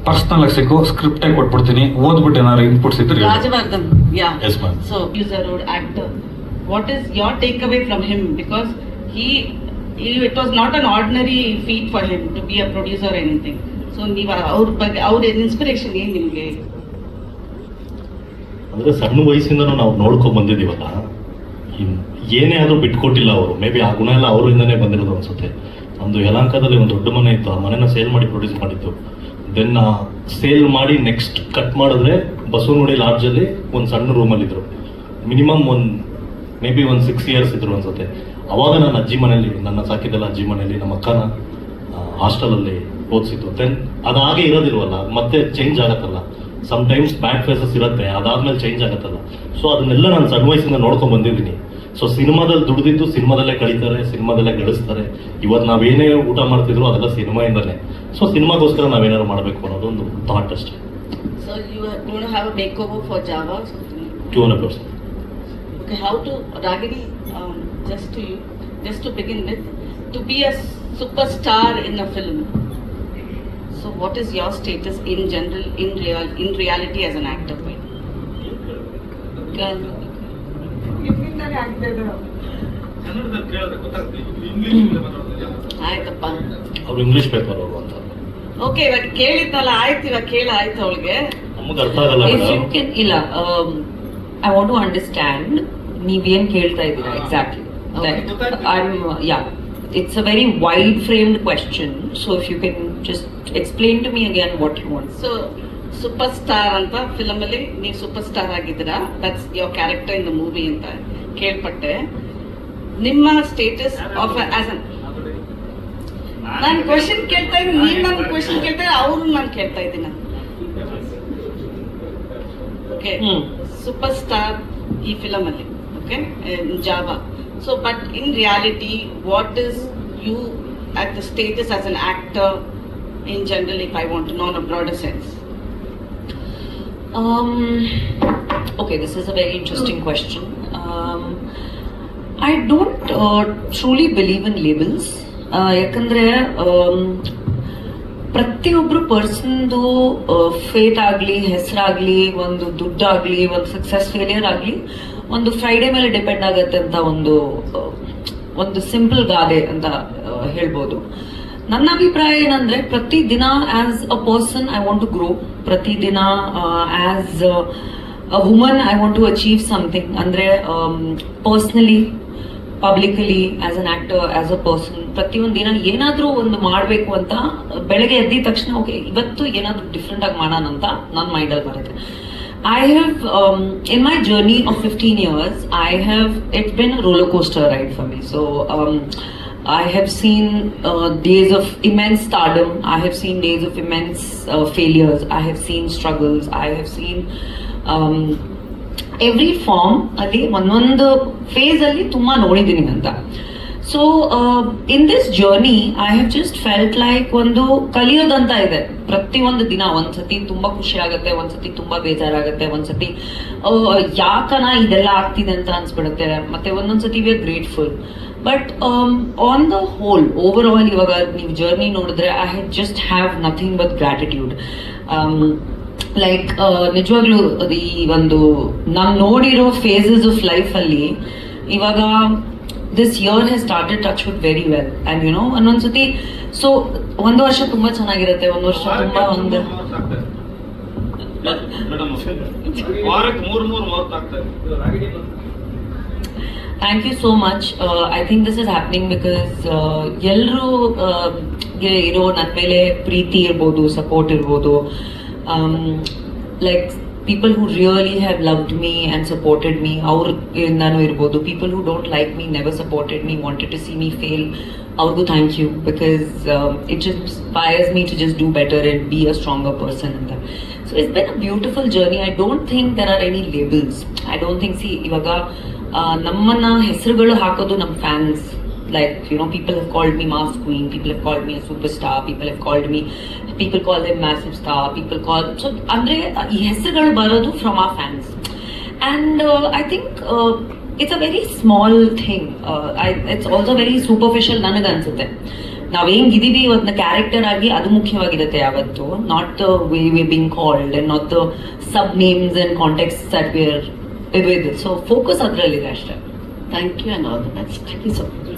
ಪರ್ಸನಲ್ ಆಗಿ ಸಿಕ್ಕೋ ಸ್ಕ್ರಿಪ್ಟೇ ಕೊಟ್ಬಿಡ್ತೀನಿ, ಓದ್ಬಿಟ್ಟು ಏನಾದ್ರು ಇನ್ಪುಟ್ಸ್ ಇದ್ರೆ. Rajyavardhan, Yes, ma'am. So he's a road actor. What is your takeaway from him? Because it was not an ordinary feat for him to be a producer or anything. So ನೀವು ಅವ್ರ inspiration ಏನು ನಿಮಗೆ? ಅಂದ್ರೆ ಸಣ್ಣ ವಯಸ್ಸಿಂದನೂ ನಾವು ನೋಡ್ಕೊಂಡ್ ಬಂದಿದ್ದೀವಲ್ಲ, ಏನೇ ಆದ್ರೂ ಬಿಟ್ಕೊಟ್ಟಿಲ್ಲ ಅವರು. ಮೇ ಬಿ ಆ ಗುಣ ಎಲ್ಲ ಅವರಿಂದನೇ ಬಂದಿರೋದು ಅನ್ಸುತ್ತೆ. ಒಂದು ಯಲಹಂಕದಲ್ಲಿ ಒಂದು ದೊಡ್ಡ ಮನೆ ಇತ್ತು, ಆ ಮನೆನ ಸೇಲ್ ಮಾಡಿ ಪ್ರೊಡ್ಯೂಸ್ ಮಾಡಿತ್ತು. ದೆನ್ ಸೇಲ್ ಮಾಡಿ ನೆಕ್ಸ್ಟ್ ಕಟ್ ಮಾಡಿದ್ರೆ ಬಸವನಗುಡಿ ಲಾಡ್ಜಲ್ಲಿ ಒಂದು ಸಣ್ಣ ರೂಮಲ್ಲಿ ಇದ್ರು. ಮಿನಿಮಮ್ ಮೇ ಬಿ 6 years ಇದ್ರು ಅನ್ಸುತ್ತೆ. ಅವಾಗ ನಾನು ಅಜ್ಜಿ ಮನೇಲಿ, ನನ್ನ ಸಾಕಿದ್ದೆಲ್ಲ ಅಜ್ಜಿ ಮನೇಲಿ, ನಮ್ಮ ಅಕ್ಕನ ಹಾಸ್ಟೆಲಲ್ಲಿ ಓದಿಸಿದ್ದು. ದೆನ್ ಅದಾಗೆ ಇರೋದಿಲ್ವಲ್ಲ, ಮತ್ತೆ ಚೇಂಜ್ ಆಗತ್ತಲ್ಲ. ಸಮ್ ಟೈಮ್ಸ್ ಬ್ಯಾಡ್ ಫೇಸಸ್ ಇರುತ್ತೆ, ಅದಾದ್ಮೇಲೆ ಚೇಂಜ್ ಆಗತ್ತಲ್ಲ. ಸೊ ಅದನ್ನೆಲ್ಲ ನಾನು ಸಣ್ಣ ವಯಸ್ಸಿಂದ ನೋಡ್ಕೊಂಡ್ ಬಂದಿದ್ದೀನಿ. ಸೊ ಸಿನಿಮಾದಲ್ಲಿ ದುಡ್ದಿದ್ದು ಸಿನಿಮಾದಲ್ಲೇ ಕಳೀತಾರೆ, ಸಿನಿಮಾದಲ್ಲೇ ಗಳಿಸ್ತಾರೆ. ಇವತ್ತು ನಾವೇನೇ ಊಟ ಮಾಡ್ತಿದ್ರು ಅದೆಲ್ಲ ಸಿನಿಮಾಯಿಂದಲೇ. ಸೊ ಸಿನಿಮಾಗೋಸ್ಕರ ನಾವೇನಾದ್ರು ಮಾಡಬೇಕು ಅನ್ನೋದೊಂದು ಥಾಟ್ ಅಷ್ಟೇ. So So you are going to have a makeover for Java or something? 200%. Okay, how to, Ragini, just to begin with, to be a superstar in a film. So what is your status in general, in reality as an actor? ಆಯ್ತಪ್ಪ. ಅವ್ರು English paper ಅವರು ಅಂತ okay, ಇವಾಗ ಕೇಳಿದ್ನಲ್ಲ, ಆಯ್ತು, ಇವಾಗ ಆಯ್ತು ಅವಳಿಗೆ. ನಮಗೆ ಅರ್ಥ ಆಗಲ್ಲ If you ಮೇಡಮ್. can, ಇಲ್ಲ, I want to understand ನೀವೇನ್ ಕೇಳ್ತಾ ಇದ್ದೀರಾ exactly. It's a very wide framed question, so if you can just explain to me again what you want. So super star ಅಂತ ಫಿಲಮ್ ಅಲ್ಲಿ ನೀವು super star ಆಗಿದ್ದೀರಾ, that's your character in the movie ಅಂತ ಕೇಳ್ಪಟ್ಟೆ. ನಿಮ್ಮ status of as an, ನಾನು question ಕೇಳ್ತಾ ಇದ್ದೀನಿ, ನೀವು ನನ್ನ ಕ್ವಶನ್ ಕೇಳ್ತಾ ಇದ್ದೀರಾ, ಅವರು ನಾನು ಕೇಳ್ತಾ ಇದ್ದೀನಿ. ಓಕೆ, ಸೂಪರ್ ಸ್ಟಾರ್ ಈ ಫಿಲಮ್ ಅಲ್ಲಿ, okay, Java. So but in reality what is you at the status as an actor in general, if I want to know in a broader sense? Okay, this is a very interesting question. I don't truly believe in labels. ಯಾಕಂದರೆ ಪ್ರತಿಯೊಬ್ಬರು ಪರ್ಸನ್ದು fate ಆಗಲಿ, ಹೆಸರಾಗಲಿ, ಒಂದು ದುಡ್ಡಾಗಲಿ, ಒಂದು success failure ಆಗಲಿ, ಒಂದು Friday ಮೇಲೆ depend ಆಗುತ್ತೆ ಅಂತ ಒಂದು ಸಿಂಪಲ್ ಗಾದೆ ಅಂತ ಹೇಳ್ಬೋದು. ನನ್ನ ಅಭಿಪ್ರಾಯ ಏನಂದ್ರೆ, ಪ್ರತಿದಿನ as a person I want to grow, ಪ್ರತಿದಿನ as a woman I want to achieve something. ಅಂದರೆ personally, publicly, as an actor, as a person, ಪ್ರತಿಯೊಂದು ದಿನ ಏನಾದರೂ ಒಂದು ಮಾಡಬೇಕು ಅಂತ ಬೆಳಗ್ಗೆ ಎದ್ದಿದ ತಕ್ಷಣ ಓಕೆ ಇವತ್ತು ಏನಾದರೂ ಡಿಫ್ರೆಂಟ್ ಆಗಿ ಮಾಡೋಣ ಅಂತ ನನ್ನ ಮೈಂಡಲ್ಲಿ ಬರುತ್ತೆ. I have, in my journey of 15 years, it's been a roller coaster ride for me. So, I have seen days of immense stardom. I have seen days of immense failures. I have seen struggles. I have seen every form. Ali, one phase ali tumma nodidini anta. So, in this journey, I have just felt like ಒಂದು ಕಲಿಯೋದಂತ ಇದೆ. ಪ್ರತಿಯೊಂದು ದಿನ ಒಂದ್ಸತಿ ತುಂಬಾ ಖುಷಿ ಆಗುತ್ತೆ, ಒಂದ್ಸತಿ ತುಂಬಾ ಬೇಜಾರಾಗುತ್ತೆ, ಒಂದ್ಸತಿ ಯಾಕನ ಇದೆಲ್ಲ ಆಗ್ತಿದೆ ಅಂತ ಅನ್ಸ್ಬಿಡುತ್ತೆ, ಮತ್ತೆ ಒಂದೊಂದ್ಸತಿ we are grateful. But on the whole, over all ಇವಾಗ ನೀವು ಜರ್ನಿ ನೋಡಿದ್ರೆ I just have nothing but gratitude. Like ನಿಜವಾಗ್ಲೂ ಈ ಒಂದು ನಾನು ನೋಡಿರೋ ಫೇಸಸ್ ಆಫ್ ಲೈಫಲ್ಲಿ ಇವಾಗ this year has started touchwood very well, and you know, ಒಂದೊಂದ್ಸತಿ ಸೊ ಒಂದು ವರ್ಷ ತುಂಬಾ ಚೆನ್ನಾಗಿರುತ್ತೆ, ಒಂದು ವರ್ಷ ತುಂಬಾ ಒಂದು thank you so much. I think this is happening because ಎಲ್ಲರೂ ಇರೋ ನನ್ನ ಮೇಲೆ ಪ್ರೀತಿ ಇರ್ಬೋದು, ಸಪೋರ್ಟ್ ಇರ್ಬೋದು, like people who really have loved me and supported me, our nanu irbodu, people who don't like me, never supported me, wanted to see me fail, avargu thank you, because it just inspires me to just do better and be a stronger person in that. So it's been a beautiful journey. I don't think there are any labels. I don't think, see, ivaga nammana hesarugalu hakodu nam fans, like, you know, people have called me mass queen, people have called me a superstar, people call them massive star, people call, so andre ee hesarugalu barodu from our fans, and I think it's a very small thing. It's also very superficial ನನಗೆ ಅನ್ಸುತ್ತೆ. ನಾವು ಹೆಂಗಿದೀವಿ ಇವತ್ತಿನ character ಆಗಿ ಅದು ಮುಖ್ಯವಾಗಿರುತ್ತೆ ಯಾವತ್ತು, not the way we being called and not the sub names and context that we are with. So focus ಅದರಲ್ಲಿದೆ ಅಷ್ಟೇ. Thank you and all the best. Thank you so much.